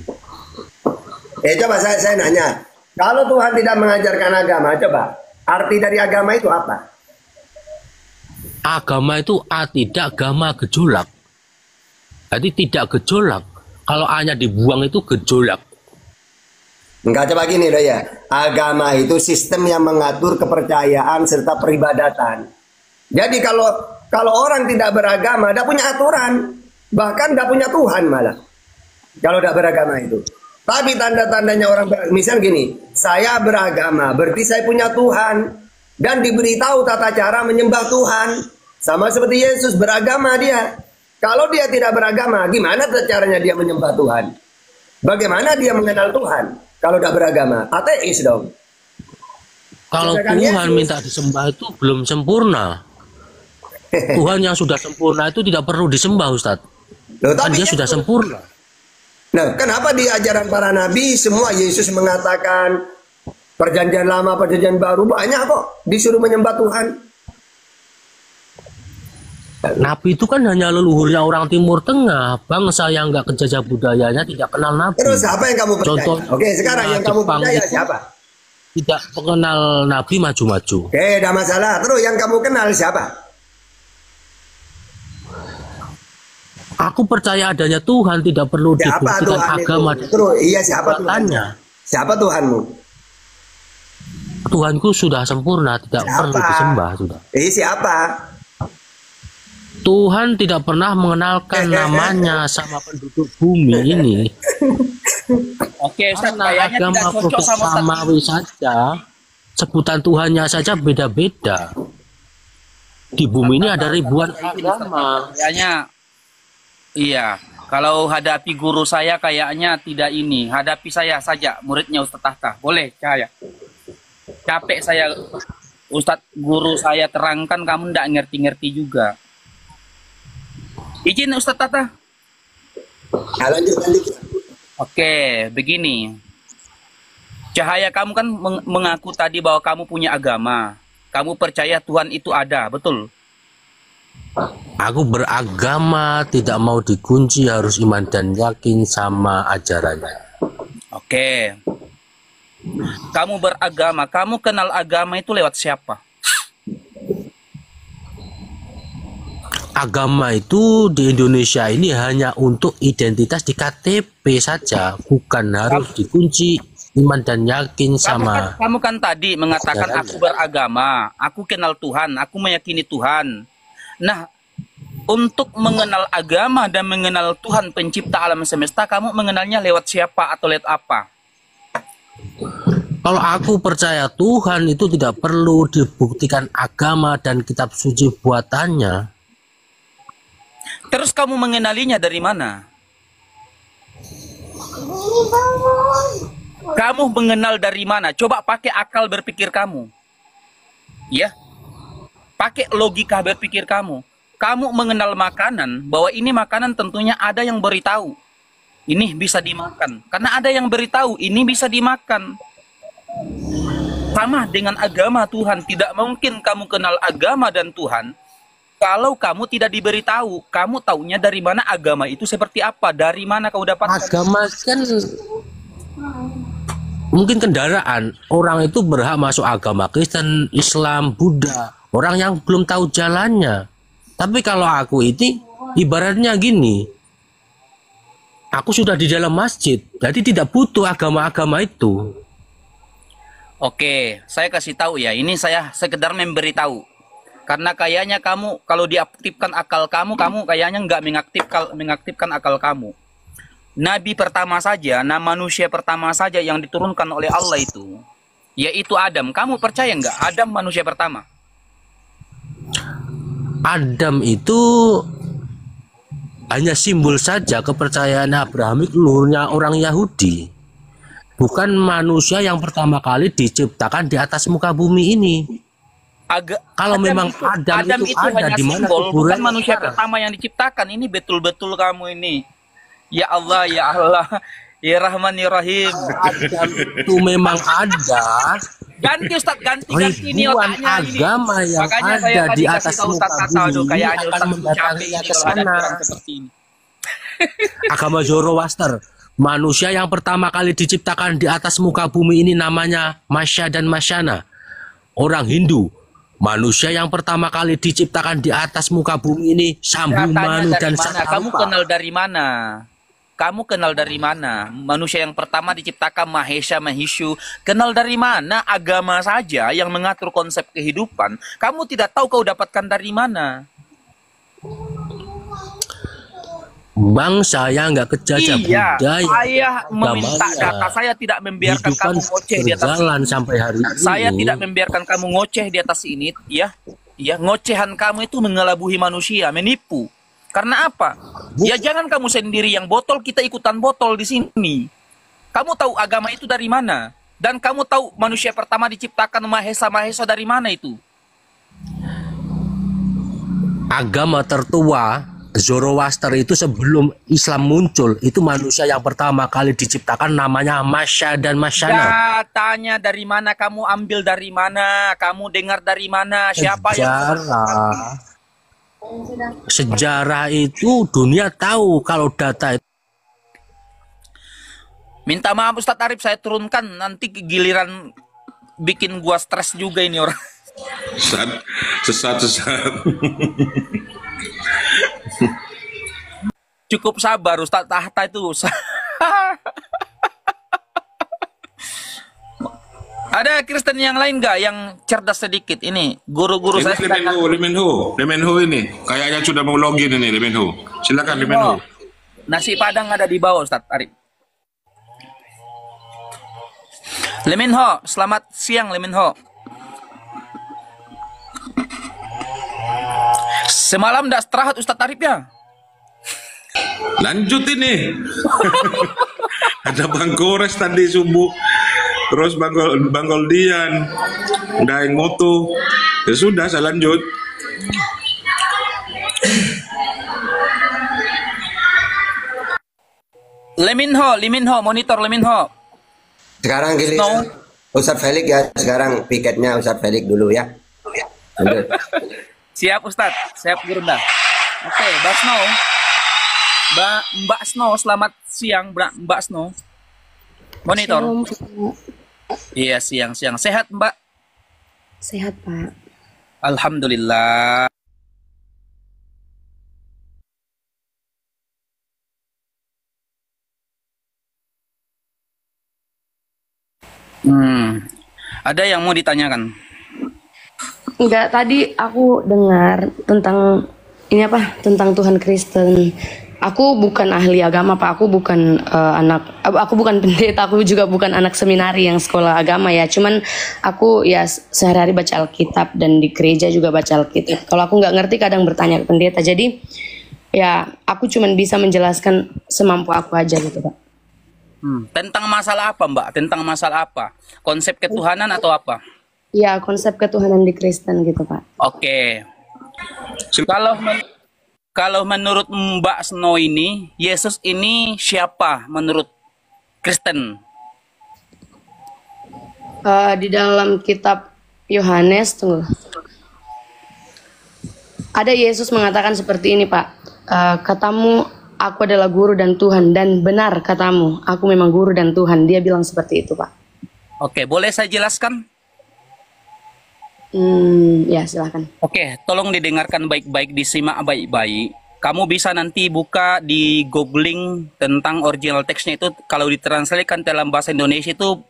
H: Coba saya nanya. Kalau Tuhan tidak mengajarkan agama, coba arti dari agama itu apa?
B: Agama itu tidak agama gejolak. Jadi tidak gejolak. Kalau hanya dibuang itu gejolak.
H: Enggak, coba gini loh ya. Agama itu sistem yang mengatur kepercayaan serta peribadatan. Jadi kalau orang tidak beragama, tidak punya aturan, bahkan tidak punya Tuhan malah. Kalau tidak beragama itu. Tapi tanda-tandanya orang misal gini, saya beragama, berarti saya punya Tuhan dan diberitahu tata cara menyembah Tuhan. Sama seperti Yesus beragama dia. Kalau dia tidak beragama, gimana caranya dia menyembah Tuhan? Bagaimana dia mengenal Tuhan? Kalau tidak beragama, ateis dong.
B: Kalau
H: Ciptakan
B: Tuhan
H: Yesus.
B: minta disembah itu belum sempurna. Tuhan yang sudah sempurna itu tidak perlu disembah, Ustadz.
H: Loh,
B: Kan
H: tapi
B: dia sudah sempurna.
H: nah, kenapa di ajaran para nabi semua Yesus mengatakan perjanjian lama, perjanjian baru banyak kok disuruh menyembah Tuhan.
B: Nabi itu kan hanya leluhurnya orang Timur Tengah, bangsa yang nggak kejajah budayanya tidak kenal Nabi.
H: Terus siapa yang kamu percaya?
B: Contoh,
H: Oke, sekarang yang kamu
B: Jepang
H: percaya
B: itu
H: siapa?
B: tidak mengenal Nabi maju-maju.
H: Oke, tidak masalah. Terus yang kamu kenal siapa?
B: Aku percaya adanya Tuhan, tidak perlu
H: Siapa
B: dibuktikan
H: Tuhan
B: agama
H: itu? Terus iya siapa
B: Tuhannya.
H: Siapa Tuhanmu?
B: Tuhanku sudah sempurna, tidak perlu disembah sudah.
H: Siapa?
B: Tuhan tidak pernah mengenalkan namanya sama penduduk bumi ini.
I: Oke, Ustaz,
B: Karena
I: kayaknya
B: agama
I: tidak cocok
B: Profet
I: sama Ustaz.
B: samawi saja, sebutan Tuhannya saja beda-beda. Di bumi ini ada ribuan agama.
I: Kayaknya, iya. Kalau hadapi guru saya kayaknya tidak ini. Hadapi saya saja, muridnya Ustaz Tahta. Boleh, saya. Capek saya, Ustaz guru saya terangkan, kamu tidak ngerti-ngerti juga. Izin Ustaz Tahta.
H: Lanjut.
I: Oke, begini. Cahaya kamu kan mengaku tadi bahwa kamu punya agama. Kamu percaya Tuhan itu ada, betul?
B: Aku beragama, tidak mau dikunci, harus iman dan yakin sama ajarannya.
I: Oke. Kamu beragama, kamu kenal agama itu lewat siapa?
B: Agama itu di Indonesia ini hanya untuk identitas di KTP saja, bukan harus dikunci iman dan yakin sama.
I: Kamu kan tadi mengatakan
B: ajarannya.
I: aku beragama, aku kenal Tuhan, aku meyakini Tuhan. Nah, untuk mengenal agama dan mengenal Tuhan pencipta alam semesta, kamu mengenalnya lewat siapa atau lewat apa?
B: Kalau aku percaya Tuhan itu tidak perlu dibuktikan agama dan kitab suci buatannya.
I: Terus kamu mengenalinya dari mana? Kamu mengenal dari mana? Coba pakai akal berpikir kamu. Ya. Pakai logika berpikir kamu. Kamu mengenal makanan, bahwa ini makanan tentunya ada yang beritahu. Ini bisa dimakan. Karena ada yang beritahu, ini bisa dimakan. Sama dengan agama Tuhan. Tidak mungkin kamu kenal agama dan Tuhan kalau kamu tidak diberitahu. Kamu taunya dari mana agama itu seperti apa? Dari mana kau dapatkan?
B: Agama kan mungkin kendaraan. Orang itu berhak masuk agama Kristen, Islam, Buddha. Orang yang belum tahu jalannya. Tapi kalau aku ini ibaratnya gini. Aku sudah di dalam masjid, jadi tidak butuh agama-agama itu.
I: Oke, saya kasih tahu ya. Ini saya sekedar memberitahu. Karena kayaknya kamu kalau diaktifkan akal kamu kayaknya nggak mengaktifkan akal kamu. Nabi pertama saja, manusia pertama saja yang diturunkan oleh Allah itu, yaitu Adam. Kamu percaya nggak Adam manusia pertama?
B: Adam itu hanya simbol saja kepercayaan Abrahamik, leluhurnya orang Yahudi. Bukan manusia yang pertama kali diciptakan di atas muka bumi ini. Kalau memang Adam itu ada di mana
I: simbol,
B: kuburan
I: bukan manusia
B: sekarang?
I: pertama yang diciptakan. Ini betul-betul kamu ini. Ya Allah, ya Allah, ya Rahman, ya Rahim.
B: Adam itu memang ada.
I: Ganti Ustaz, ganti ini
B: Ribuan
I: otaknya ini.
B: agama yang
I: Makanya saya
B: ada
I: tadi
B: di
I: kasih
B: atas
I: tahu
B: muka
I: Ustaz Saldo,
B: bumi
I: kayaknya
B: akan
I: Ustaz
B: mendatanginya
I: capek
B: ke
I: kalau hadapi
B: sana.
I: orang seperti ini.
B: Agama Zoroaster, manusia yang pertama kali diciptakan di atas muka bumi ini namanya Masya dan Masyana. Orang Hindu, manusia yang pertama kali diciptakan di atas muka bumi ini Shambhu Manu dan
I: Kamu
B: Sakampa.
I: kenal dari mana? Kamu kenal dari mana? Manusia yang pertama diciptakan Mahesha Mahishu. Kenal dari mana? Agama saja yang mengatur konsep kehidupan. Kamu tidak tahu kau dapatkan dari mana.
B: Bangsa yang nggak kejajah budaya.
I: Saya meminta
B: agamanya,
I: data. Saya tidak membiarkan
B: kehidupan
I: kamu ngoceh di atas
B: berjalan
I: ini.
B: sampai hari
I: Saya
B: ini.
I: tidak membiarkan kamu ngoceh di atas ini, ya. Ya, ngocehan kamu itu mengelabuhi manusia, menipu. Karena apa? Ya jangan kamu sendiri yang botol, kita ikutan botol di sini. Kamu tahu agama itu dari mana? Dan kamu tahu manusia pertama diciptakan Mahesa dari mana itu?
B: Agama tertua Zoroaster itu sebelum Islam muncul, itu manusia yang pertama kali diciptakan namanya Masya dan Masyana.
I: Datanya dari mana, kamu ambil dari mana, kamu dengar dari mana, siapa
B: Sejarah itu dunia tahu kalau data itu.
I: Minta maaf Ustadz Arif, saya turunkan, nanti giliran bikin gua stres juga ini orang.
A: Sesat.
I: Cukup sabar Ustadz Tahta itu. Ada Kristen yang lain nggak yang cerdas sedikit? Ini guru-guru saya.
A: Lemenho ini kayaknya sudah mau login ini Lemenho. Silakan Lemenho.
I: Nasi Padang ada di bawah Ustadz Arif. Lemenho, selamat siang Lemenho. Semalam nggak istirahat Ustadz Arif ya?
A: Lanjut ini. Ada Bang Kores tadi subuh. Terus Bang Goldian. Daeng Moto. Ya sudah, saya lanjut.
I: Leminho, monitor Leminho.
H: Sekarang giliran Ustadz Felix ya. Sekarang piketnya Ustadz Felix dulu ya. Lanjut.
I: Siap Ustadz, siap Gurunda. Oke, Mbak Snow. Mbak Snow, selamat siang Mbak Snow. Monitor. Iya, siang. Sehat Mbak?
J: Sehat Pak.
I: Alhamdulillah. Ada yang mau ditanyakan?
J: Enggak, tadi aku dengar tentang ini apa? Tentang Tuhan Kristen. Aku bukan ahli agama Pak. Aku bukan aku bukan pendeta. Aku juga bukan anak seminari yang sekolah agama ya. Cuman aku ya sehari-hari baca Alkitab dan di gereja juga baca Alkitab. Kalau aku nggak ngerti kadang bertanya ke pendeta. Jadi ya aku cuman bisa menjelaskan semampu aku aja gitu Pak.
I: Tentang masalah apa Mbak? Tentang masalah apa? Konsep ketuhanan atau apa?
J: Ya, konsep ketuhanan di Kristen gitu Pak.
I: Oke. Kalau menurut Mbak Snow ini, Yesus ini siapa menurut Kristen?
J: Di dalam kitab Yohanes, tunggu. Ada Yesus mengatakan seperti ini Pak. Katamu, aku adalah guru dan Tuhan, dan benar katamu, aku memang guru dan Tuhan. Dia bilang seperti itu Pak.
I: Oke, boleh saya jelaskan?
J: Ya silahkan.
I: Oke, tolong didengarkan baik-baik, disimak baik-baik. Kamu bisa nanti buka di googling tentang original teksnya itu. Kalau ditranslatekan dalam bahasa Indonesia itu,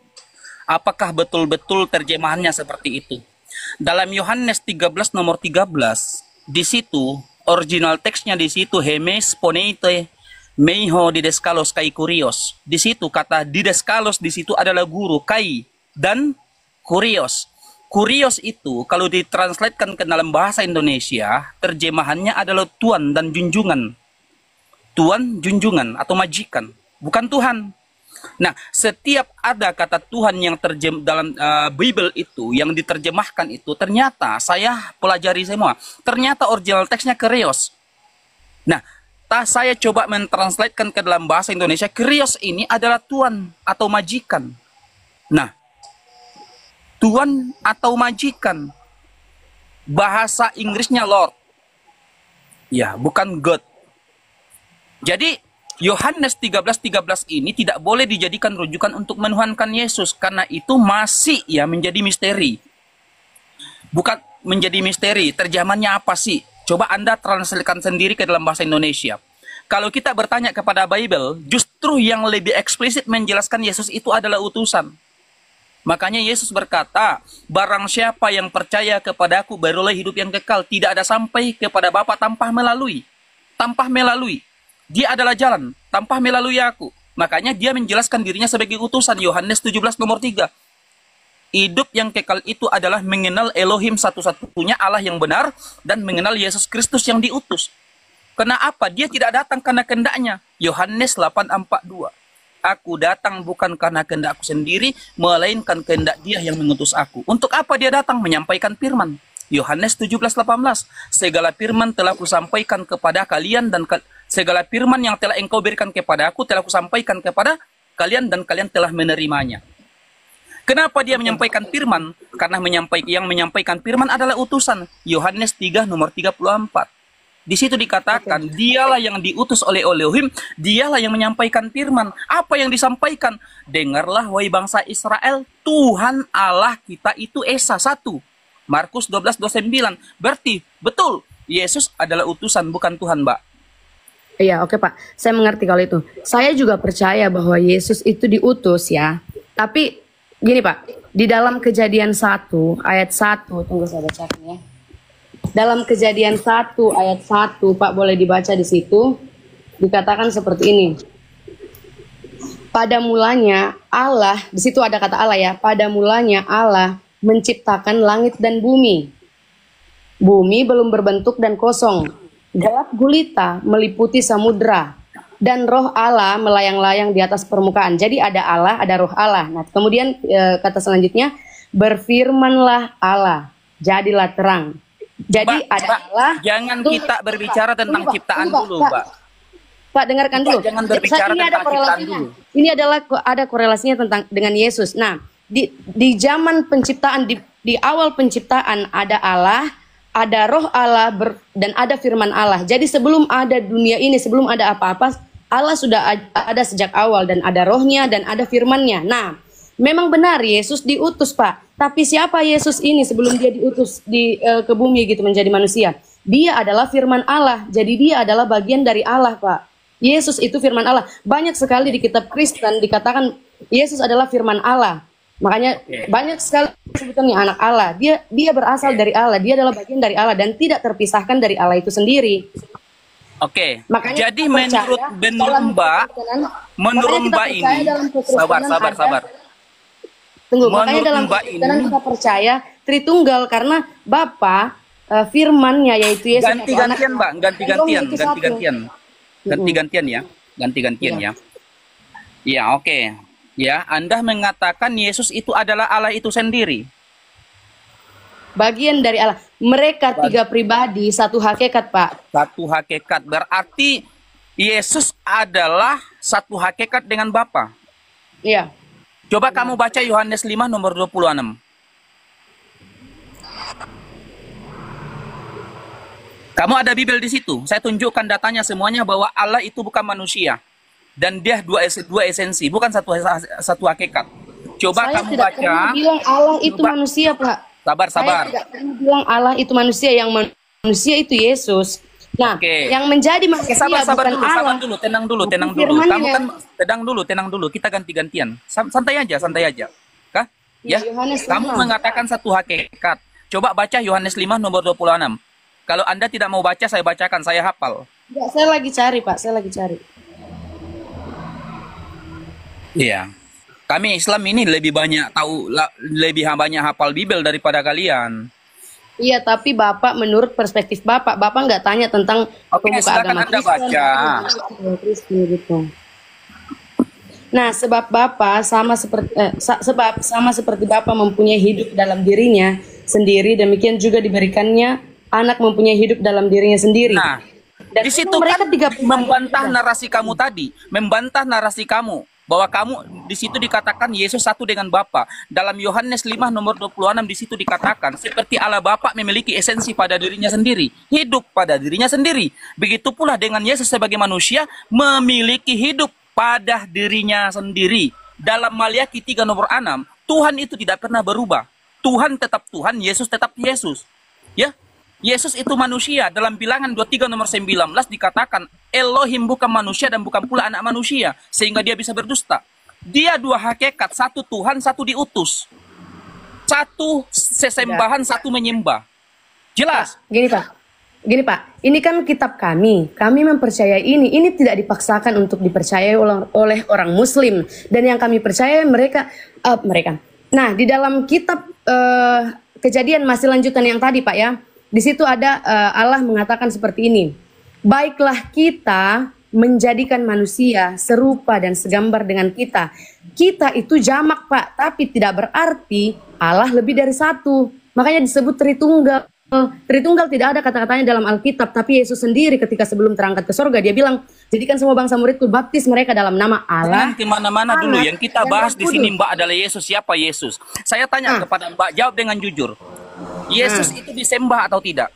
I: apakah betul-betul terjemahannya seperti itu? Dalam Yohanes 13 nomor 13, di situ original teksnya di situ hemes poneite meiho didaskalos kai kurios. Di situ kata didaskalos di situ adalah guru, kai dan kurios. Kurios itu kalau ditranslatekan ke dalam bahasa Indonesia, terjemahannya adalah tuan dan junjungan. Tuan, junjungan atau majikan, bukan Tuhan. Nah, setiap ada kata Tuhan yang dalam Bible itu, yang diterjemahkan itu, ternyata saya pelajari semua. Ternyata original teksnya kurios. Nah, saya coba mentranslatekan ke dalam bahasa Indonesia, kurios ini adalah tuan atau majikan. Nah, tuan atau majikan. Bahasa Inggrisnya Lord. Ya, bukan God. Jadi, Yohanes 13:13 ini tidak boleh dijadikan rujukan untuk menuhankan Yesus. Karena itu masih ya menjadi misteri. Bukan menjadi misteri. Terjemahannya apa sih? Coba Anda translatekan sendiri ke dalam bahasa Indonesia. Kalau kita bertanya kepada Bible, justru yang lebih eksplisit menjelaskan Yesus itu adalah utusan. Makanya Yesus berkata, barang siapa yang percaya kepadaku barulah hidup yang kekal. Tidak ada sampai kepada Bapa tanpa melalui. Tanpa melalui. Dia adalah jalan, tanpa melalui aku. Makanya dia menjelaskan dirinya sebagai utusan. Yohanes 17 nomor 3. Hidup yang kekal itu adalah mengenal Elohim satu-satunya Allah yang benar. Dan mengenal Yesus Kristus yang diutus. Kenapa? Dia tidak datang karena kehendaknya. Yohanes 8:42. Aku datang bukan karena kehendakku sendiri, melainkan kehendak Dia yang mengutus aku. Untuk apa Dia datang? Menyampaikan firman. Yohanes 17:18. Segala firman telah kusampaikan kepada kalian dan segala firman yang telah engkau berikan kepada aku telah kusampaikan kepada kalian dan kalian telah menerimanya. Kenapa Dia menyampaikan firman? Karena yang menyampaikan firman adalah utusan. Yohanes 3 nomor 34. Di situ dikatakan, Dialah yang diutus oleh Elohim, Dialah yang menyampaikan firman. Apa yang disampaikan? Dengarlah wahai bangsa Israel, Tuhan Allah kita itu Esa, satu. Markus 12:29. Berarti betul, Yesus adalah utusan, bukan Tuhan, Mbak.
J: Iya, oke Pak. Saya mengerti kalau itu. Saya juga percaya bahwa Yesus itu diutus ya. Tapi gini Pak, di dalam Kejadian 1 ayat 1, tunggu saya bacakan ya. Dalam Kejadian 1 ayat 1, Pak boleh dibaca di situ. Dikatakan seperti ini. Pada mulanya Allah, di situ ada kata Allah ya. Pada mulanya Allah menciptakan langit dan bumi. Bumi belum berbentuk dan kosong. Gelap gulita meliputi samudra. Dan roh Allah melayang-layang di atas permukaan. Jadi ada Allah, ada roh Allah. Nah, kemudian kata selanjutnya, berfirmanlah Allah, jadilah terang. Jadi
I: Mbak,
J: ada Allah.
I: Jangan kita berbicara tentang ciptaan dulu, Mbak.
J: Pak dengarkan dulu.
I: Jangan berbicara
J: ini ada
I: tentang ciptaan
J: korelasinya.
I: dulu.
J: Ini adalah ada korelasinya dengan Yesus. Nah, di zaman penciptaan, di awal penciptaan ada Allah, ada roh Allah dan ada firman Allah. Jadi sebelum ada dunia ini, sebelum ada apa-apa, Allah sudah ada sejak awal dan ada rohnya dan ada firmannya. Nah, memang benar Yesus diutus Pak. Tapi siapa Yesus ini sebelum Dia diutus ke bumi gitu menjadi manusia? Dia adalah firman Allah. Jadi Dia adalah bagian dari Allah Pak. Yesus itu firman Allah. Banyak sekali di kitab Kristen dikatakan Yesus adalah firman Allah. Makanya banyak sekali sebutannya anak Allah. Dia berasal dari Allah. Dia adalah bagian dari Allah dan tidak terpisahkan dari Allah itu sendiri.
I: Oke.
J: Makanya
I: Jadi menurut Mbak ini, sabar.
J: Tunggu, makanya dalam Kristen kita percaya Tritunggal karena Bapa, firmannya yaitu Yesus.
I: Ganti-gantian Mbak, ganti-gantian ya. Ya, oke. Ya, Anda mengatakan Yesus itu adalah Allah itu sendiri.
J: Bagian dari Allah. Mereka tiga pribadi, satu hakikat, Pak.
I: Satu hakikat. Berarti Yesus adalah satu hakikat dengan Bapa.
J: Iya.
I: Coba kamu baca Yohanes 5 nomor 26. Kamu ada Bibel di situ. Saya tunjukkan datanya semuanya bahwa Allah itu bukan manusia. Dan Dia dua esensi, bukan satu hakikat. Coba
J: saya
I: kamu
J: tidak
I: baca.
J: pernah bilang Allah itu manusia, Pak.
I: Sabar.
J: Saya tidak pernah bilang Allah itu manusia, yang manusia itu Yesus. Nah, yang menjadi manusia
I: sabar
J: bukan
I: dulu,
J: Allah.
I: tenang dulu. Kamu kan tenang dulu. Kita ganti-gantian. Santai aja. Kah? Ya.
J: Yohanes
I: Kamu
J: 5.
I: mengatakan satu hakikat. Coba baca Yohanes 5 nomor 26. Kalau Anda tidak mau baca, saya bacakan, saya hafal.
J: Enggak, saya lagi cari, Pak. Saya lagi cari.
I: Iya. Kami Islam ini lebih banyak hafal Bibel daripada kalian.
J: Iya, tapi Bapak menurut perspektif Bapak nggak tanya tentang pemuka agama
I: Anda baca.
J: Kristen gitu. Nah, sebab Bapak sama seperti Bapak mempunyai hidup dalam dirinya sendiri, demikian juga diberikannya anak mempunyai hidup dalam dirinya sendiri.
I: Nah,
J: dan
I: di situ kan membantah narasi kamu tadi, bahwa kamu di situ dikatakan Yesus satu dengan Bapa. Dalam Yohanes 5 nomor 26 di situ dikatakan seperti Allah Bapa memiliki esensi pada dirinya sendiri, hidup pada dirinya sendiri. Begitu pula dengan Yesus sebagai manusia memiliki hidup pada dirinya sendiri. Dalam Maliaki 3 nomor 6, Tuhan itu tidak pernah berubah. Tuhan tetap Tuhan, Yesus tetap Yesus. Ya. Yesus itu manusia. Dalam Bilangan 23 nomor 19 dikatakan Elohim bukan manusia dan bukan pula anak manusia sehingga Dia bisa berdusta. Dia dua hakikat, satu Tuhan, satu diutus. Satu sesembahan, satu menyembah. Jelas?
J: Gini Pak, ini kan kitab kami mempercayai ini tidak dipaksakan untuk dipercayai oleh orang Muslim, dan yang kami percaya mereka. Nah, di dalam kitab Kejadian masih lanjutan yang tadi Pak ya. Di situ ada Allah mengatakan seperti ini. Baiklah kita menjadikan manusia serupa dan segambar dengan kita. Kita itu jamak, Pak, tapi tidak berarti Allah lebih dari satu. Makanya disebut Tritunggal. Tritunggal tidak ada kata-katanya dalam Alkitab, tapi Yesus sendiri ketika sebelum terangkat ke surga dia bilang, jadikan semua bangsa muridku, baptis mereka dalam nama Allah.
I: Jangan kemana-mana dulu. Yang kita bahas di sini Mbak adalah Yesus. Siapa Yesus? Saya tanya kepada Mbak, jawab dengan jujur. Yesus itu disembah atau tidak?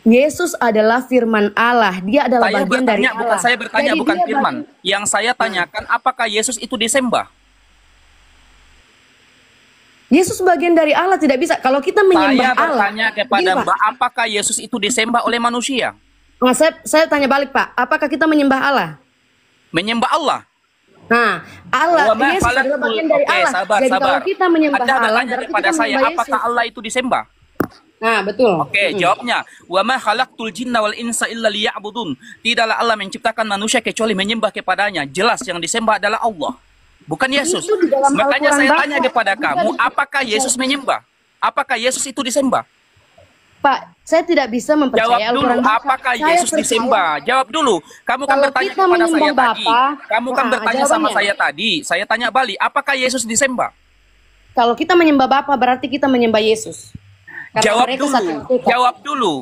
J: Yesus adalah firman Allah. Dia adalah
I: Saya
J: bagian dari
I: bertanya,
J: Allah.
I: bukan saya bertanya,
J: Jadi
I: bukan
J: dia
I: firman. Yang saya tanyakan, apakah Yesus itu disembah?
J: Yesus bagian dari Allah, tidak bisa. Kalau kita menyembah
I: Saya
J: Allah.
I: bertanya kepada
J: Begini, Pak.
I: Mbak, apakah Yesus itu disembah oleh manusia?
J: Nah, saya tanya balik, Pak. Apakah kita menyembah Allah?
I: Menyembah Allah.
J: Nah, Allah,
I: Wa ma
J: Yesus adalah
I: khalaqtul-
J: bagian dari
I: Oke,
J: Allah.
I: sabar,
J: Jadi
I: sabar.
J: kalau kita menyembah
I: Anda
J: Allah,
I: bertanya
J: berarti
I: kepada
J: kita
I: saya,
J: menyembah
I: apakah
J: Yesus.
I: Allah itu disembah?
J: Nah, betul.
I: Oke, jawabnya, wa ma khalaqtul jinna wal insa illa liya'budun. Tidaklah Allah menciptakan manusia kecuali menyembah kepadanya. Jelas yang disembah adalah Allah, bukan Yesus.
J: Itu di dalam
I: Makanya
J: Al-Quran
I: saya
J: Bapak.
I: tanya kepada kamu, apakah Yesus menyembah? Apakah Yesus itu disembah?
J: Pak, saya tidak bisa
I: Jawab
J: mempercayai
I: dulu,
J: Al-Quran Bapak.
I: apakah
J: Saya
I: Yesus
J: percaya-
I: disembah? Jawab dulu. Kamu kan
J: Kalau
I: bertanya
J: kita
I: kepada saya
J: menyembah
I: tadi.
J: Bapa,
I: Kamu kan
J: nah,
I: bertanya sama
J: jawabannya.
I: saya tadi. Saya tanya balik, apakah Yesus disembah?
J: Kalau kita menyembah Bapa, berarti kita menyembah Yesus. Karena
I: Jawab
J: mereka
I: dulu.
J: satu hakikat.
I: Jawab dulu.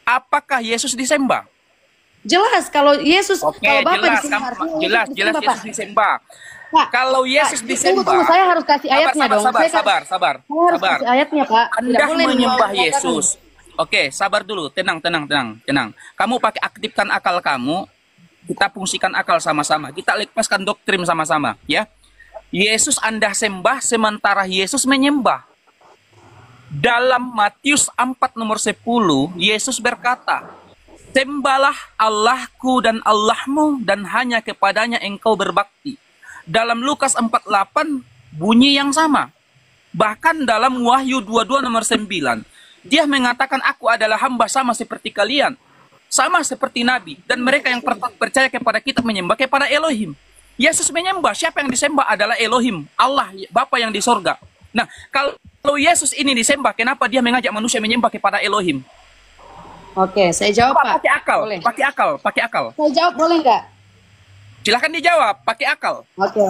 I: Apakah Yesus disembah?
J: Jelas, kalau Yesus,
I: Oke,
J: kalau Bapak
I: jelas,
J: disembah, harusnya
I: jelas
J: Yesus disembah,
I: Yesus
J: Pak.
I: disembah.
J: Pak,
I: Kalau Yesus
J: Pak,
I: disembah,
J: tunggu, saya harus kasih ayatnya dong.
I: sabar,
J: Saya
I: sabar.
J: Saya harus kasih ayatnya, Pak. Tidak
I: Anda
J: boleh
I: menyembah
J: membawa
I: Yesus. Oke, sabar dulu, tenang. Kamu pakai aktifkan akal kamu, kita fungsikan akal sama-sama, kita lepaskan doktrin sama-sama, ya. Yesus Anda sembah sementara Yesus menyembah. Dalam Matius 4 nomor 10, Yesus berkata, sembahlah Allahku dan Allahmu dan hanya kepadanya engkau berbakti. Dalam Lukas 4:8 bunyi yang sama. Bahkan dalam Wahyu 22 nomor 9, dia mengatakan aku adalah hamba sama seperti kalian. Sama seperti Nabi. Dan mereka yang percaya kepada kita menyembah kepada Elohim. Yesus menyembah, siapa yang disembah adalah Elohim. Allah, Bapa yang di sorga. Nah, kalau Yesus ini disembah, kenapa dia mengajak manusia menyembah kepada Elohim?
J: Oke, saya jawab, Pak.
I: Pakai akal,
J: Boleh.
I: pakai akal.
J: Saya jawab boleh nggak?
I: Silahkan dijawab, pakai akal.
J: Oke.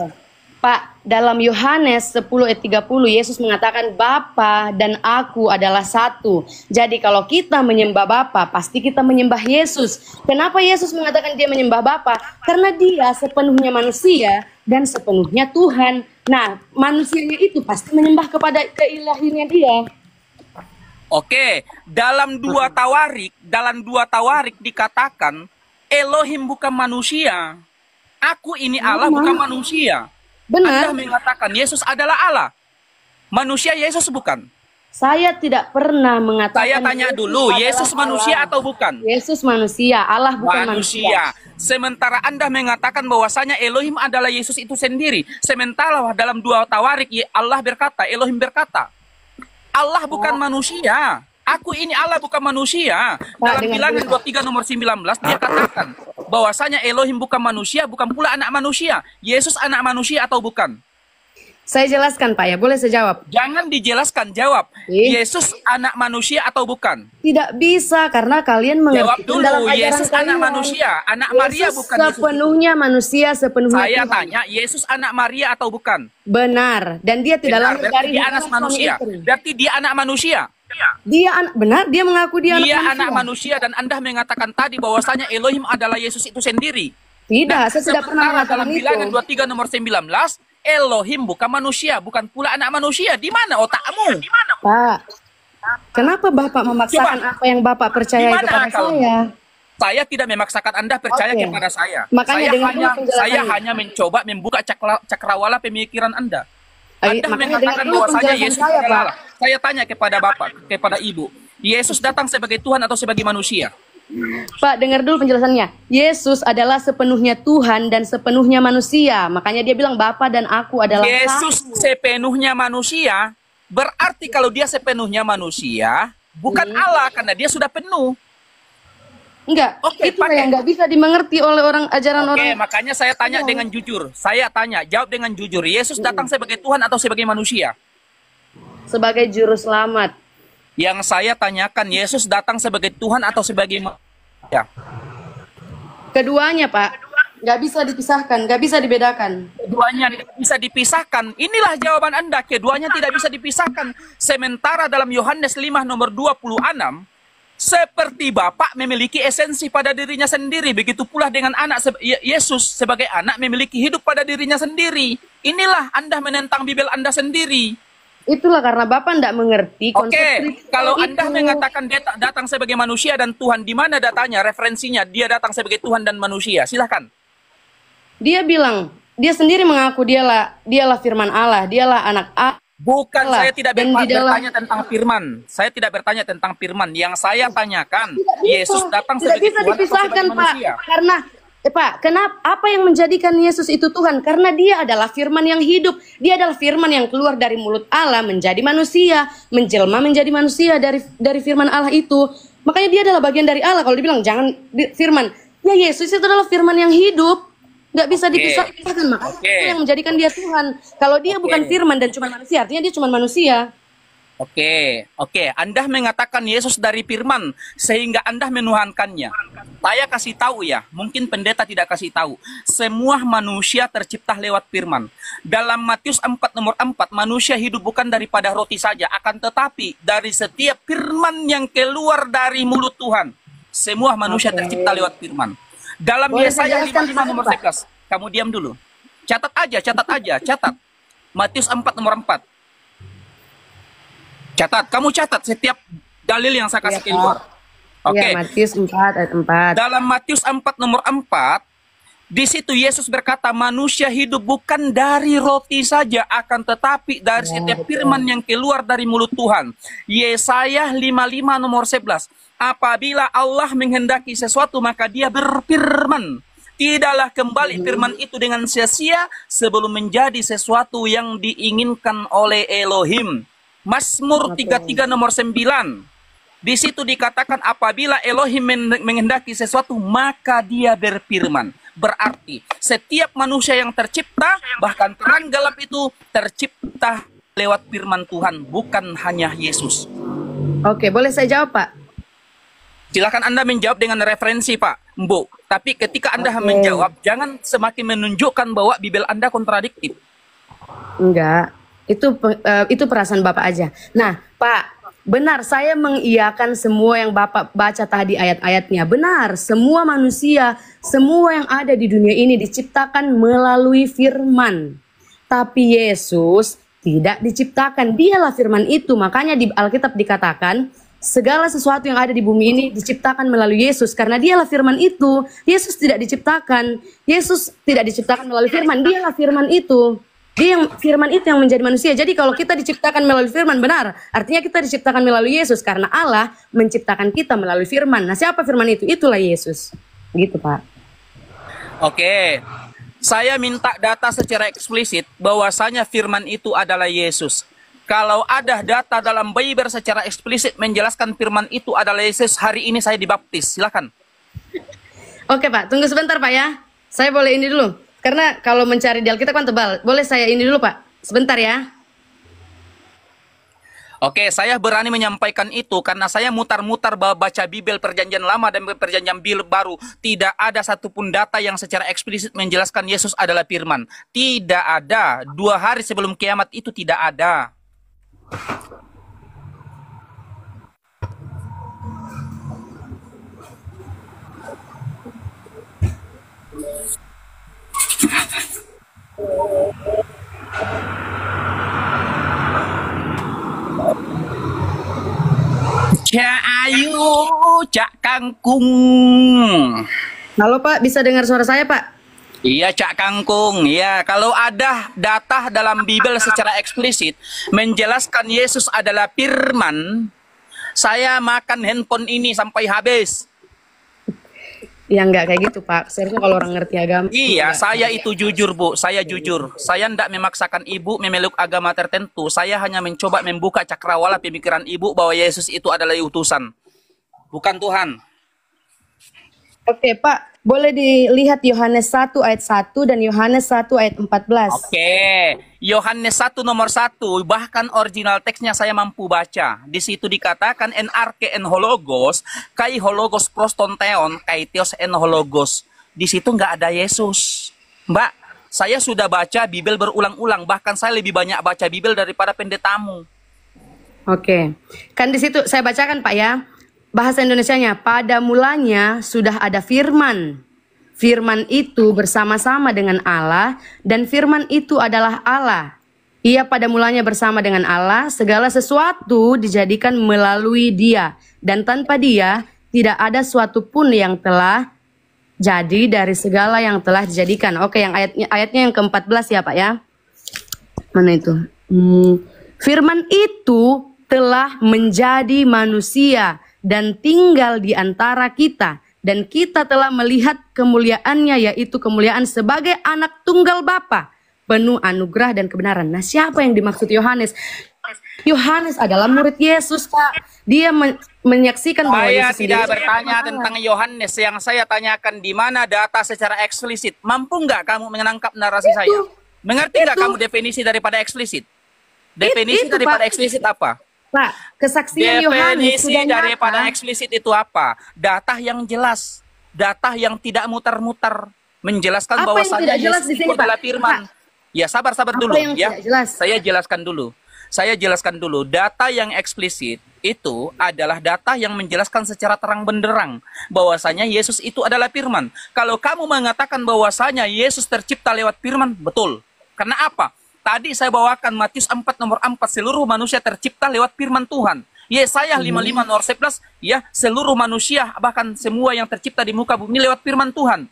J: Pak, dalam Yohanes 10 ayat 30, Yesus mengatakan Bapa dan aku adalah satu. Jadi kalau kita menyembah Bapa, pasti kita menyembah Yesus. Kenapa Yesus mengatakan dia menyembah Bapa? Karena dia sepenuhnya manusia dan sepenuhnya Tuhan. Nah, manusianya itu pasti menyembah kepada keilahiannya dia.
I: Oke, dalam dua tawarik dikatakan Elohim bukan manusia. Aku ini Allah bukan manusia.
J: Benar.
I: Anda mengatakan Yesus adalah Allah. Manusia Yesus bukan.
J: Saya tidak pernah mengatakan.
I: Saya tanya dulu,
J: adalah
I: Yesus manusia
J: Allah.
I: atau bukan?
J: Yesus manusia, Allah bukan manusia.
I: Sementara Anda mengatakan bahwasanya Elohim adalah Yesus itu sendiri. Sementara dalam dua tawarik Allah berkata, Elohim berkata, Allah bukan manusia. Aku ini Allah bukan manusia. Dalam Bilangan 23 nomor 19 dia katakan bahwasanya Elohim bukan manusia, bukan pula anak manusia. Yesus anak manusia atau bukan?
J: Saya jelaskan, Pak, ya. Boleh saya jawab?
I: Jangan dijelaskan, jawab. Yesus anak manusia atau bukan?
J: Tidak bisa karena kalian mengerti
I: Jawab dulu, Yesus anak
J: kalian.
I: manusia. Anak Maria
J: Yesus
I: bukan Yesus.
J: sepenuhnya manusia, sepenuhnya
I: Saya
J: Tuhan.
I: tanya, Yesus anak Maria atau bukan?
J: Benar, dan dia tidak
I: Benar,
J: lahir
I: berarti
J: dari
I: dia anak
J: hubungan
I: manusia.
J: suami istri.
I: Berarti dia anak manusia.
J: Dia benar, dia mengaku dia
I: Anak manusia dan Anda mengatakan tadi bahwasanya Elohim adalah Yesus itu sendiri.
J: Tidak, saya tidak pernah
I: sementara
J: mengatakan
I: dalam
J: itu.
I: Bilangan 23 nomor 19, Elohim bukan manusia, bukan pula anak manusia. Di mana otakmu?
J: Pak, kenapa Bapak memaksakan apa yang Bapak percaya
I: Di mana
J: kepada
I: akalmu?
J: saya?
I: Saya tidak memaksakan Anda percaya
J: Oke.
I: kepada saya.
J: Makanya dengan
I: Saya hanya mencoba membuka cakrawala pemikiran Anda. Anda
J: makanya
I: mengatakan
J: dengan
I: bahwasanya
J: penjelasan
I: Yesus
J: saya,
I: adalah
J: Pak.
I: Allah. Saya tanya kepada Bapak, kepada Ibu, Yesus datang sebagai Tuhan atau sebagai manusia?
J: Pak, dengar dulu penjelasannya. Yesus adalah sepenuhnya Tuhan dan sepenuhnya manusia. Makanya dia bilang Bapa dan aku adalah
I: Yesus
J: satu.
I: sepenuhnya manusia, berarti kalau dia sepenuhnya manusia, bukan Allah karena dia sudah penuh.
J: Enggak, itu yang nggak bisa dimengerti oleh orang ajaran
I: Oke,
J: orang.
I: makanya saya tanya dengan jujur. Saya tanya, jawab dengan jujur. Yesus datang sebagai Tuhan atau sebagai manusia?
J: Sebagai juru selamat.
I: Yang saya tanyakan, Yesus datang sebagai Tuhan atau sebagai manusia?
J: Keduanya, Pak. Nggak bisa dipisahkan, nggak bisa dibedakan.
I: Keduanya tidak bisa dipisahkan. Inilah jawaban Anda, keduanya tidak bisa dipisahkan. Sementara dalam Yohanes 5 nomor 26, seperti Bapa memiliki esensi pada dirinya sendiri, begitu pula dengan anak Yesus sebagai anak memiliki hidup pada dirinya sendiri. Inilah Anda menentang Bibel Anda sendiri.
J: Itulah karena Bapak tidak mengerti konsep
I: Oke, kalau Anda mengatakan dia datang sebagai manusia dan Tuhan, di mana datanya, referensinya, dia datang sebagai Tuhan dan manusia? Silahkan.
J: Dia bilang, dia sendiri mengaku dialah firman Allah, dialah anak Allah.
I: Bukan, saya tidak bertanya
J: dalam...
I: tentang firman. Saya tidak bertanya tentang firman. Yang saya tanyakan, Yesus datang
J: tidak
I: sebagai
J: bisa
I: Tuhan atau
J: dipisahkan,
I: sebagai
J: Pak.
I: manusia?
J: Karena Pak, kenapa apa yang menjadikan Yesus itu Tuhan? Karena dia adalah firman yang hidup. Dia adalah firman yang keluar dari mulut Allah menjadi manusia, menjelma menjadi manusia dari firman Allah itu. Makanya dia adalah bagian dari Allah. Kalau dibilang jangan firman, ya Yesus itu adalah firman yang hidup. Nggak bisa dipisahkan, makanya itu yang menjadikan dia Tuhan. Kalau dia bukan firman dan cuma manusia, artinya dia cuma manusia.
I: Oke. Anda mengatakan Yesus dari firman sehingga Anda menuhankannya. Saya kasih tahu ya, mungkin pendeta tidak kasih tahu. Semua manusia tercipta lewat firman. Dalam Matius 4 nomor 4, manusia hidup bukan daripada roti saja, akan tetapi dari setiap firman yang keluar dari mulut Tuhan. Semua manusia tercipta lewat firman. Dalam Yesaya 55 nomor 11. Kamu diam dulu. Catat aja. Matius 4 nomor 4. Kamu catat setiap dalil yang saya kasih keluar. Oke.
J: Matius 4 ayat 4.
I: Dalam Matius 4 nomor 4, di situ Yesus berkata, manusia hidup bukan dari roti saja, akan tetapi dari setiap firman yang keluar dari mulut Tuhan. Yesaya 55 nomor 11. Apabila Allah menghendaki sesuatu, maka dia berfirman. Tidaklah kembali firman itu dengan sia-sia sebelum menjadi sesuatu yang diinginkan oleh Elohim. Mazmur 33 nomor 9. Di situ dikatakan apabila Elohim menghendaki sesuatu, maka dia berfirman. Berarti setiap manusia yang tercipta, bahkan terang gelap itu tercipta lewat firman Tuhan, bukan hanya Yesus.
J: Oke, boleh saya jawab, Pak?
I: Silakan Anda menjawab dengan referensi, Pak, Mbok. Tapi ketika Anda menjawab, jangan semakin menunjukkan bahwa Bibel Anda kontradiktif.
J: Enggak, itu perasaan Bapak aja. Nah, Pak, benar, saya mengiyakan semua yang Bapak baca tadi ayat-ayatnya. Benar, semua manusia, semua yang ada di dunia ini diciptakan melalui firman. Tapi Yesus tidak diciptakan, dialah firman itu. Makanya di Alkitab dikatakan, segala sesuatu yang ada di bumi ini diciptakan melalui Yesus. Karena dialah firman itu. Yesus tidak diciptakan. Yesus tidak diciptakan melalui firman, dialah firman itu. Dia yang firman itu yang menjadi manusia. Jadi kalau kita diciptakan melalui firman, benar. Artinya kita diciptakan melalui Yesus. Karena Allah menciptakan kita melalui firman. Nah, siapa firman itu? Itulah Yesus. Gitu, Pak.
I: Oke. Saya minta data secara eksplisit bahwasanya firman itu adalah Yesus. Kalau ada data dalam Bible secara eksplisit menjelaskan firman itu adalah Yesus, hari ini saya dibaptis. Silakan.
J: Oke, Pak. Tunggu sebentar, Pak, ya. Saya boleh ini dulu. Karena kalau mencari di Alkitab kan tebal. Boleh saya ini dulu, Pak? Sebentar ya.
I: Oke, saya berani menyampaikan itu karena saya mutar-mutar baca Bibel Perjanjian Lama dan Perjanjian Baru. Tidak ada satupun data yang secara eksplisit menjelaskan Yesus adalah firman. Tidak ada. 2 hari sebelum kiamat itu tidak ada. Cak Ayu, Cak Kangkung.
J: Halo, Pak, bisa dengar suara saya, Pak?
I: Iya, Cak Kangkung. Ya, kalau ada data dalam Bibel secara eksplisit menjelaskan Yesus adalah firman, saya makan handphone ini sampai habis.
J: Ya enggak kayak gitu, Pak. Seharusnya kalau orang ngerti agama.
I: Iya, saya itu jujur, Bu. Saya jujur. Saya tidak memaksakan Ibu memeluk agama tertentu. Saya hanya mencoba membuka cakrawala pemikiran Ibu bahwa Yesus itu adalah utusan, bukan Tuhan.
J: Oke, Pak. Boleh dilihat Yohanes 1 ayat 1 dan Yohanes 1 ayat 14.
I: Oke. Yohanes 1 nomor 1. Bahkan original teksnya saya mampu baca. Di situ dikatakan en arke en hologos, kai hologos prostonteon, kai theos en hologos. di situ nggak ada Yesus. Mbak, saya sudah baca Bible berulang-ulang, bahkan saya lebih banyak baca Bible daripada pendetamu.
J: Oke, kan di situ saya bacakan Pak ya, bahasa Indonesianya, pada mulanya sudah ada firman. Firman itu bersama-sama dengan Allah, dan firman itu adalah Allah. Ia pada mulanya bersama dengan Allah, segala sesuatu dijadikan melalui Dia, dan tanpa Dia tidak ada suatu pun yang telah jadi dari segala yang telah dijadikan. Oke, yang ayatnya yang ke-14 ya Pak ya. Mana itu? Firman itu telah menjadi manusia dan tinggal di antara kita, dan kita telah melihat kemuliaannya, yaitu kemuliaan sebagai anak tunggal Bapa, penuh anugerah dan kebenaran. Nah, siapa yang dimaksud Yohanes? Yohanes adalah murid Yesus, Pak. Dia menyaksikan bahwa
I: Saya
J: Yesus
I: tidak
J: sendiri
I: bertanya tentang Yohanes. Yang saya tanyakan di mana data secara eksplisit. Mampu nggak kamu menangkap narasi saya? Mengerti nggak kamu definisi daripada eksplisit? Definisi daripada
J: Pak.
I: eksplisit apa?
J: Pak, kesaksian Yohanes
I: Definisi
J: sudah
I: daripada
J: nyata.
I: eksplisit itu apa? Data yang jelas, data yang tidak muter-muter, menjelaskan
J: Apa yang
I: bahwasannya
J: tidak jelas
I: Yesus
J: di sini,
I: itu adalah
J: Pak?
I: firman. Ya, sabar
J: Apa
I: dulu
J: yang
I: ya.
J: tidak jelas?
I: Saya jelaskan dulu. Data yang eksplisit itu adalah data yang menjelaskan secara terang benderang bahwasanya Yesus itu adalah firman. Kalau kamu mengatakan bahwasanya Yesus tercipta lewat firman, betul. Karena apa? Tadi saya bawakan Matius 4 nomor 4, seluruh manusia tercipta lewat firman Tuhan. Yesaya 55 nomor 11, ya, seluruh manusia bahkan semua yang tercipta di muka bumi lewat firman Tuhan.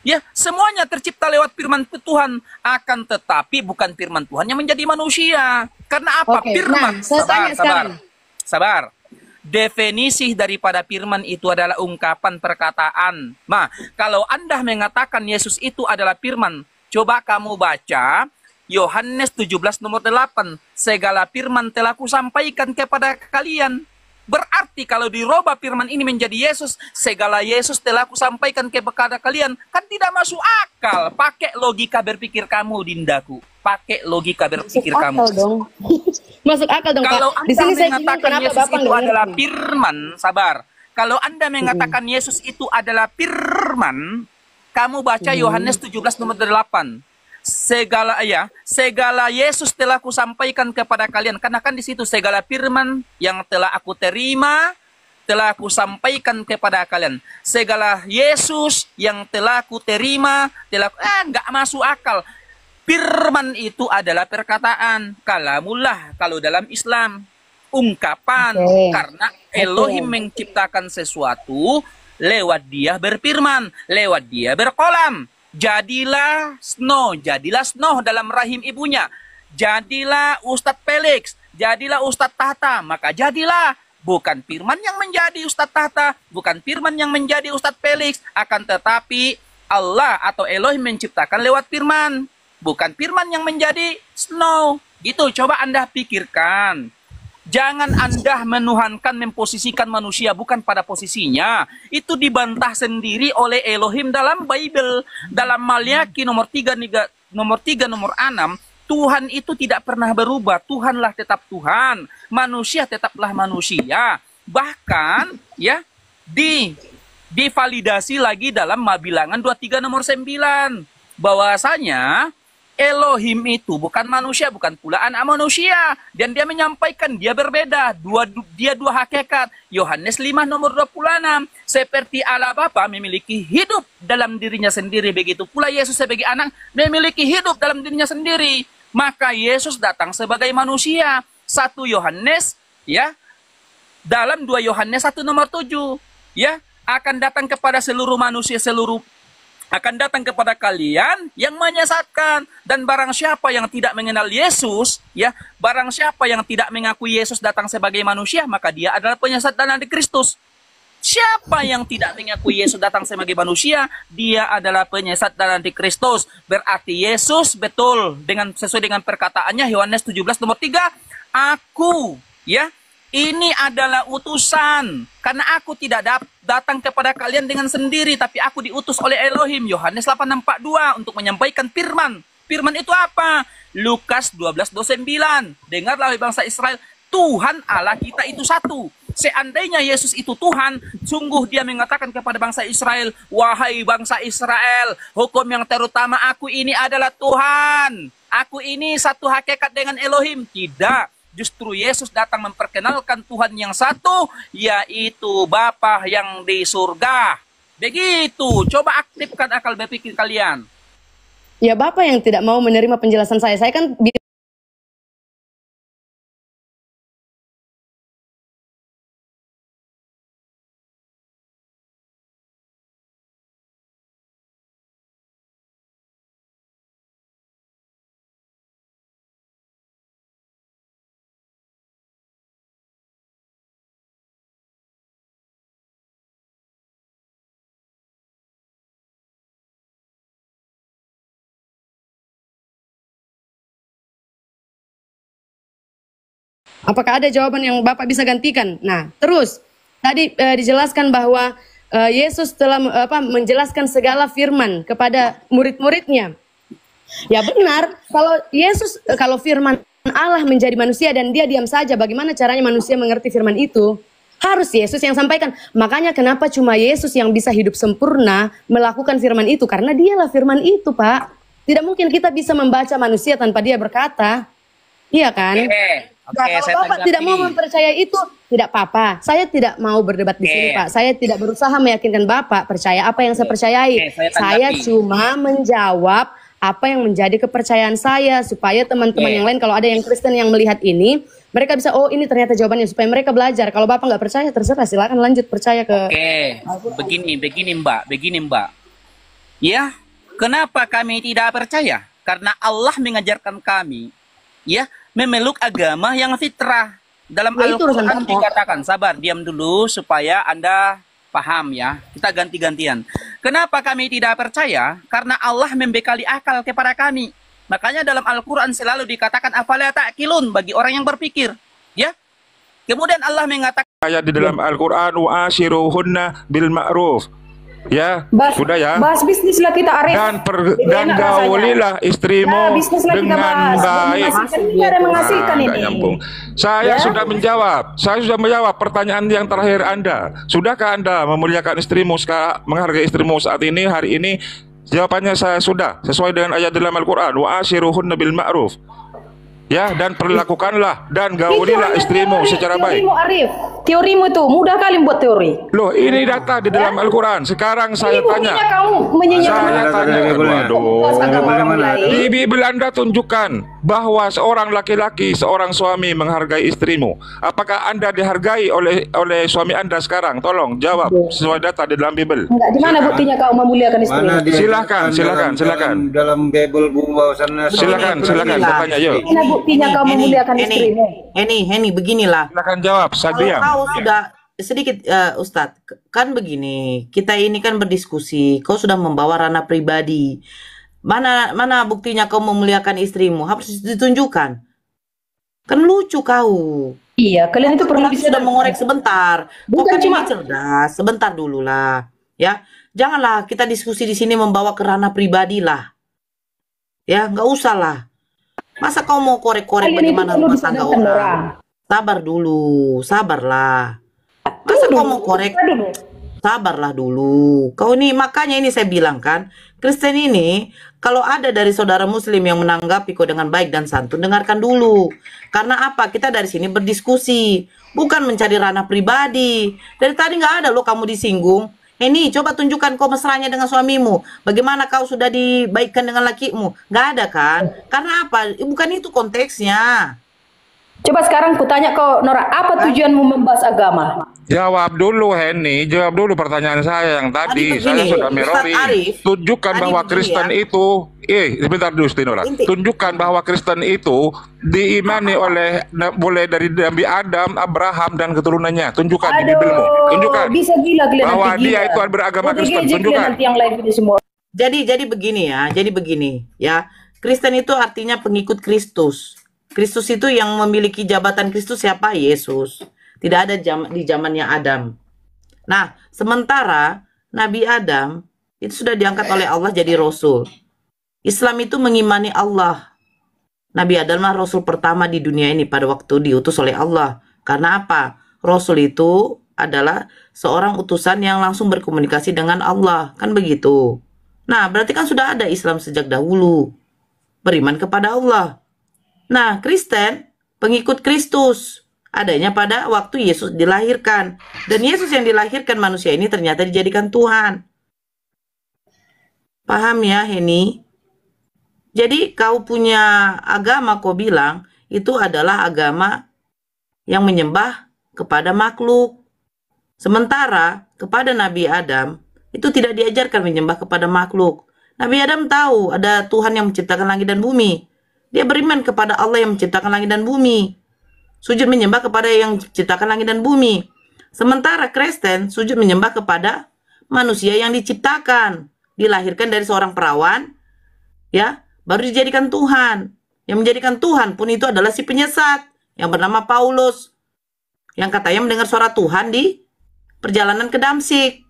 I: Ya, semuanya tercipta lewat firman Tuhan, akan tetapi bukan firman Tuhan yang menjadi manusia. Karena apa?
J: Oke,
I: Firman.
J: nah, saya tanya sekarang.
I: Sabar. Definisi daripada firman itu adalah ungkapan perkataan. Nah, kalau Anda mengatakan Yesus itu adalah firman, coba kamu baca Yohanes 17 nomor 8. Segala firman telah kusampaikan kepada kalian. Berarti kalau dirubah firman ini menjadi Yesus, segala Yesus telah kusampaikan kepada kalian, kan tidak masuk akal. Pakai logika berpikir kamu, Dindaku. Pakai logika berpikir kamu.
J: Dong. Masuk akal dong,
I: Kalau
J: Pak. Di
I: Anda
J: sini saya bingung
I: mengatakan
J: kenapa
I: Yesus
J: Bapak
I: itu
J: nggak
I: adalah
J: ngerti.
I: firman, sabar. Kalau Anda mengatakan Yesus itu adalah firman, kamu baca Yohanes 17 nomor 8. Segala Yesus telah kusampaikan kepada kalian. Karena kan di situ segala firman yang telah aku terima telah kusampaikan kepada kalian. Segala Yesus yang telah kuterima nggak masuk akal. Firman itu adalah perkataan, kalamullah kalau dalam Islam, ungkapan. Karena Elohim menciptakan sesuatu lewat Dia berfirman, lewat Dia berkolam. Jadilah Snow dalam rahim ibunya. Jadilah Ustadz Felix, jadilah Ustadz Tahta, maka jadilah. Bukan firman yang menjadi Ustadz Tahta, bukan firman yang menjadi Ustadz Felix, akan tetapi Allah atau Elohim menciptakan lewat firman. Bukan firman yang menjadi Snow. Gitu, coba Anda pikirkan. Jangan Anda menuhankan, memposisikan manusia bukan pada posisinya. Itu dibantah sendiri oleh Elohim dalam Bible. Dalam Maliaki nomor 3 nomor 6, Tuhan itu tidak pernah berubah. Tuhanlah tetap Tuhan. Manusia tetaplah manusia. Bahkan ya divalidasi lagi dalam Bilangan 23 nomor 9. Bahwasanya Elohim itu bukan manusia, bukan pula anak manusia. Dan dia menyampaikan dia berbeda. Dia dua hakikat. Yohanes 5 nomor 26. Seperti Allah Bapa memiliki hidup dalam dirinya sendiri. Begitu pula Yesus sebagai anak memiliki hidup dalam dirinya sendiri. Maka Yesus datang sebagai manusia. 1 Yohanes ya. Dalam 2 Yohanes 1 nomor 7. Ya. Akan datang kepada seluruh manusia, akan datang kepada kalian yang menyesatkan, dan barang siapa yang tidak mengenal Yesus, ya, barang siapa yang tidak mengakui Yesus datang sebagai manusia, maka dia adalah penyesat dan antikristus. Siapa yang tidak mengakui Yesus datang sebagai manusia, dia adalah penyesat dan antikristus. Berarti Yesus betul sesuai dengan perkataannya Yohanes 17 nomor 3, aku, ya, ini adalah utusan, karena aku tidak datang kepada kalian dengan sendiri, tapi aku diutus oleh Elohim. Yohanes 8:42 untuk menyampaikan firman. Firman itu apa? Lukas 12:29. Dengarlah bangsa Israel, Tuhan Allah kita itu satu. Seandainya Yesus itu Tuhan, sungguh dia mengatakan kepada bangsa Israel, wahai bangsa Israel, hukum yang terutama aku ini adalah Tuhan. Aku ini satu hakikat dengan Elohim. Tidak, justru Yesus datang memperkenalkan Tuhan yang satu, yaitu Bapa yang di surga. Begitu, coba aktifkan akal berpikir kalian.
J: Ya Bapak yang tidak mau menerima penjelasan saya kan apakah ada jawaban yang Bapak bisa gantikan? Nah, terus tadi dijelaskan bahwa Yesus telah menjelaskan segala firman kepada murid-muridnya. Ya benar, kalau firman Allah menjadi manusia dan dia diam saja, bagaimana caranya manusia mengerti firman itu? Harus Yesus yang sampaikan. Makanya kenapa cuma Yesus yang bisa hidup sempurna melakukan firman itu? Karena dialah firman itu, Pak. Tidak mungkin kita bisa membaca manusia tanpa dia berkata. Iya kan?
I: Oke,
J: Kalau Bapak tidak mau mempercayai itu, tidak apa-apa. Saya tidak mau berdebat di sini, Pak. Saya tidak berusaha meyakinkan Bapak percaya apa yang saya percayai. Saya cuma menjawab apa yang menjadi kepercayaan saya, supaya teman-teman yang lain, kalau ada yang Kristen yang melihat ini, mereka bisa, oh ini ternyata jawabannya, supaya mereka belajar. Kalau Bapak nggak percaya, terserah, silakan lanjut percaya ke.
I: Begini Mbak. Ya, kenapa kami tidak percaya? Karena Allah mengajarkan kami, ya, memeluk agama yang fitrah. Dalam Al-Quran dikatakan, sabar, diam dulu supaya Anda paham ya. Kita ganti-gantian. Kenapa kami tidak percaya? Karena Allah membekali akal kepada kami. Makanya dalam Al-Quran selalu dikatakan afala ta'qilun, bagi orang yang berpikir. Ya. Kemudian Allah mengatakan
A: ayat di dalam Al-Quran, wa ashiruhunna bil ma'ruf. Ya, sudah ya.
K: Bahas bisnis lah kita, Arif.
A: Dan gaulilah istrimu dengan baik. Saya sudah menjawab. Pertanyaan yang terakhir Anda. Sudahkah Anda memuliakan istrimu, menghargai istrimu saat ini, hari ini? Jawabannya saya sudah, sesuai dengan ayat dalam Al-Quran. Wa ashiruhunna bil ma'ruf. Ya, dan perlakukanlah dan gaulilah istrimu secara baik.
K: Teorimu tuh mudah kali buat teori.
A: Loh, ini data di dalam Al-Quran. Sekarang saya tanya. Di Bible Anda tunjukkan bahwa seorang laki-laki, seorang suami menghargai istrimu. Apakah Anda dihargai oleh suami Anda sekarang? Tolong jawab sesuai data di dalam Bible.
K: Enggak, di mana buktinya kau memuliakan istrimu?
A: Silakan.
L: Dalam Bible bahwasannya.
A: Silakan bertanya, yuk.
K: Buktinya kau memuliakan istrimu.
C: Heni, beginilah.
A: Silakan jawab, Sadiam.
C: Kalau kau sudah sedikit Ustadz, kan begini, kita ini kan berdiskusi, kau sudah membawa ranah pribadi. Mana buktinya kau memuliakan istrimu? Harus ditunjukkan. Kan lucu kau.
K: Iya, kalian itu perlu bisa
C: sudah mengorek sebentar. Bukan cuma cerdas, sebentar dulu lah. Ya, janganlah kita diskusi di sini membawa ke ranah pribadi lah. Ya, nggak usah lah. Masa kau mau korek-korek bagaimana rumah tangga orang? Sabar dulu, sabarlah. Masa kau mau korek? Sabarlah dulu. Kau ini, makanya ini saya bilang kan, Kristen ini, kalau ada dari saudara muslim yang menanggapi kau dengan baik dan santun, dengarkan dulu. Karena apa? Kita dari sini berdiskusi, bukan mencari ranah pribadi. Dari tadi nggak ada loh kamu disinggung. Ini coba tunjukkan kau mesranya dengan suamimu. Bagaimana kau sudah dibaikkan dengan lakimu? Nggak ada kan? Karena apa? Bukan itu konteksnya.
K: Coba sekarang kutanya kau, Nora, apa tujuanmu membahas agama?
A: Jawab dulu, Henny. Jawab dulu pertanyaan saya yang tadi. Saya sudah merori. Tunjukkan bahwa Kristen itu, sebentar dulu, Nora. Tunjukkan bahwa Kristen itu diimani boleh dari Nabi Adam, Abraham dan keturunannya. Tunjukkan di Bible-mu. Tunjukkan.
K: Bisa gila
A: bahwa dia itu beragama Kristen. Tunjukkan.
C: Jadi begini ya. Kristen itu artinya pengikut Kristus. Kristus itu yang memiliki jabatan Kristus siapa? Yesus. Tidak ada di zamannya Adam. Nah, sementara Nabi Adam itu sudah diangkat oleh Allah jadi Rasul. Islam itu mengimani Allah. Nabi Adam lah Rasul pertama di dunia ini pada waktu diutus oleh Allah. Karena apa? Rasul itu adalah seorang utusan yang langsung berkomunikasi dengan Allah, kan begitu. Nah, berarti kan sudah ada Islam sejak dahulu, beriman kepada Allah. Nah, Kristen, pengikut Kristus, adanya pada waktu Yesus dilahirkan. Dan Yesus yang dilahirkan manusia ini ternyata dijadikan Tuhan. Paham ya, Heni? Jadi kau punya agama, kau bilang, itu adalah agama yang menyembah kepada makhluk. Sementara kepada Nabi Adam, itu tidak diajarkan menyembah kepada makhluk. Nabi Adam tahu ada Tuhan yang menciptakan langit dan bumi. Dia beriman kepada Allah yang menciptakan langit dan bumi. Sujud menyembah kepada yang menciptakan langit dan bumi. Sementara Kristen sujud menyembah kepada manusia yang diciptakan, dilahirkan dari seorang perawan, ya, baru dijadikan Tuhan. Yang menjadikan Tuhan pun itu adalah si penyesat yang bernama Paulus, yang katanya mendengar suara Tuhan di perjalanan ke Damsyik.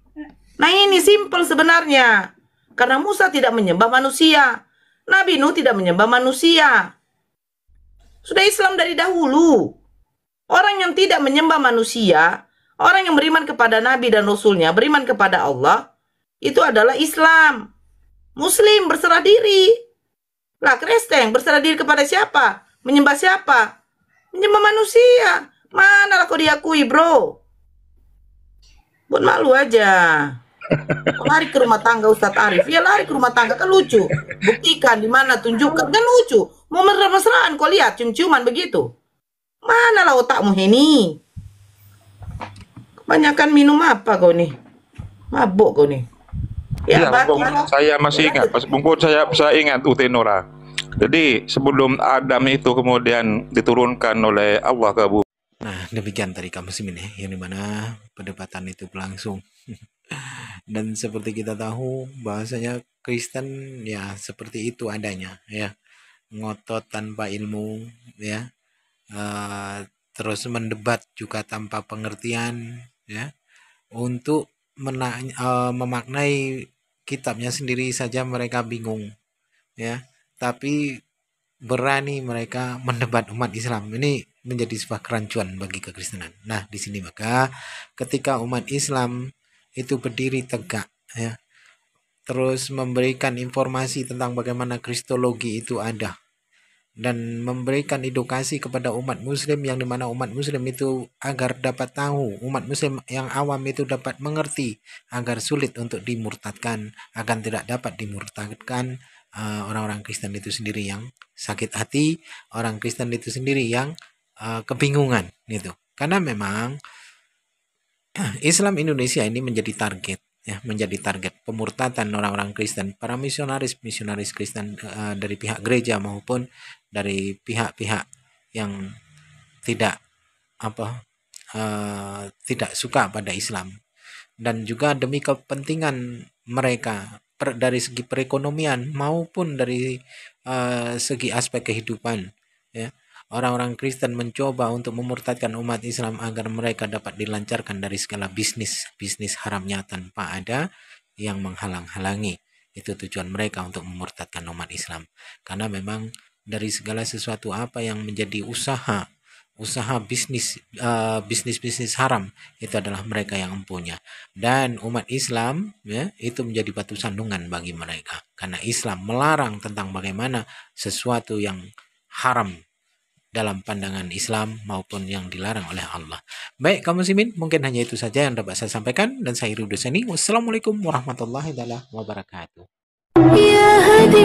C: Nah, ini simpel sebenarnya. Karena Musa tidak menyembah manusia, Nabi Nuh tidak menyembah manusia. Sudah Islam dari dahulu. Orang yang tidak menyembah manusia, orang yang beriman kepada Nabi dan Rasulnya, beriman kepada Allah, itu adalah Islam. Muslim berserah diri. Lah, Kristen berserah diri kepada siapa? Menyembah siapa? Menyembah manusia. Mana lah kau diakui, bro? Buat malu aja. Lari ke rumah tangga Ustadz Arif. Ya, lari ke rumah tangga, kan lucu. Buktikan di mana, tunjukkan, kan lucu. Mau mesra-mesraan kau lihat, cium-ciuman begitu. Mana lah otakmu, Heni? Kebanyakan minum apa kau nih? Mabuk kau nih.
A: Ya, saya masih ingat, Pas Bungkut, saya ingat Utenora. Jadi sebelum Adam itu kemudian diturunkan oleh Allah ke bumi.
E: Nah, demikian tadi kamu muslimin ya, yang dimana perdebatan itu berlangsung. Dan seperti kita tahu bahasanya Kristen ya seperti itu adanya ya, ngotot tanpa ilmu ya, terus mendebat juga tanpa pengertian ya, untuk memaknai kitabnya sendiri saja mereka bingung ya, tapi berani mereka mendebat umat Islam. Ini menjadi sebuah kerancuan bagi kekristenan. Nah, di sini maka ketika umat Islam itu berdiri tegak ya, terus memberikan informasi tentang bagaimana kristologi itu ada, dan memberikan edukasi kepada umat muslim, yang dimana umat muslim itu agar dapat tahu, umat muslim yang awam itu dapat mengerti, agar sulit untuk dimurtadkan, agar tidak dapat dimurtadkan orang-orang Kristen itu sendiri yang sakit hati, orang Kristen itu sendiri yang kebingungan gitu. Karena memang Islam Indonesia ini menjadi target ya, menjadi target pemurtadan orang-orang Kristen, para misionaris Kristen dari pihak gereja maupun dari pihak-pihak yang tidak tidak suka pada Islam, dan juga demi kepentingan mereka dari segi perekonomian maupun dari segi aspek kehidupan ya. Orang-orang Kristen mencoba untuk memurtadkan umat Islam agar mereka dapat dilancarkan dari segala bisnis haramnya tanpa ada yang menghalang-halangi. Itu tujuan mereka untuk memurtadkan umat Islam. Karena memang dari segala sesuatu apa yang menjadi usaha bisnis haram, itu adalah mereka yang empunya. Dan umat Islam ya, itu menjadi batu sandungan bagi mereka. Karena Islam melarang tentang bagaimana sesuatu yang haram dalam pandangan Islam maupun yang dilarang oleh Allah. Baik kaum muslimin, mungkin hanya itu saja yang dapat saya sampaikan, dan saya Ridho Seni. Wassalamualaikum warahmatullahi wabarakatuh. Ya Hadi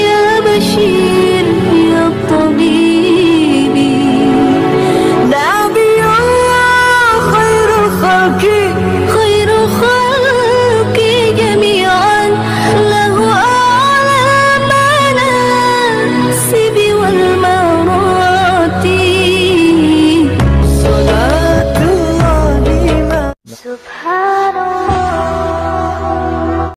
E: ya Bashir ya Tabibi, Nabi Allah khairul khalqi jami'an, lahu a'la manasibi wal Subhan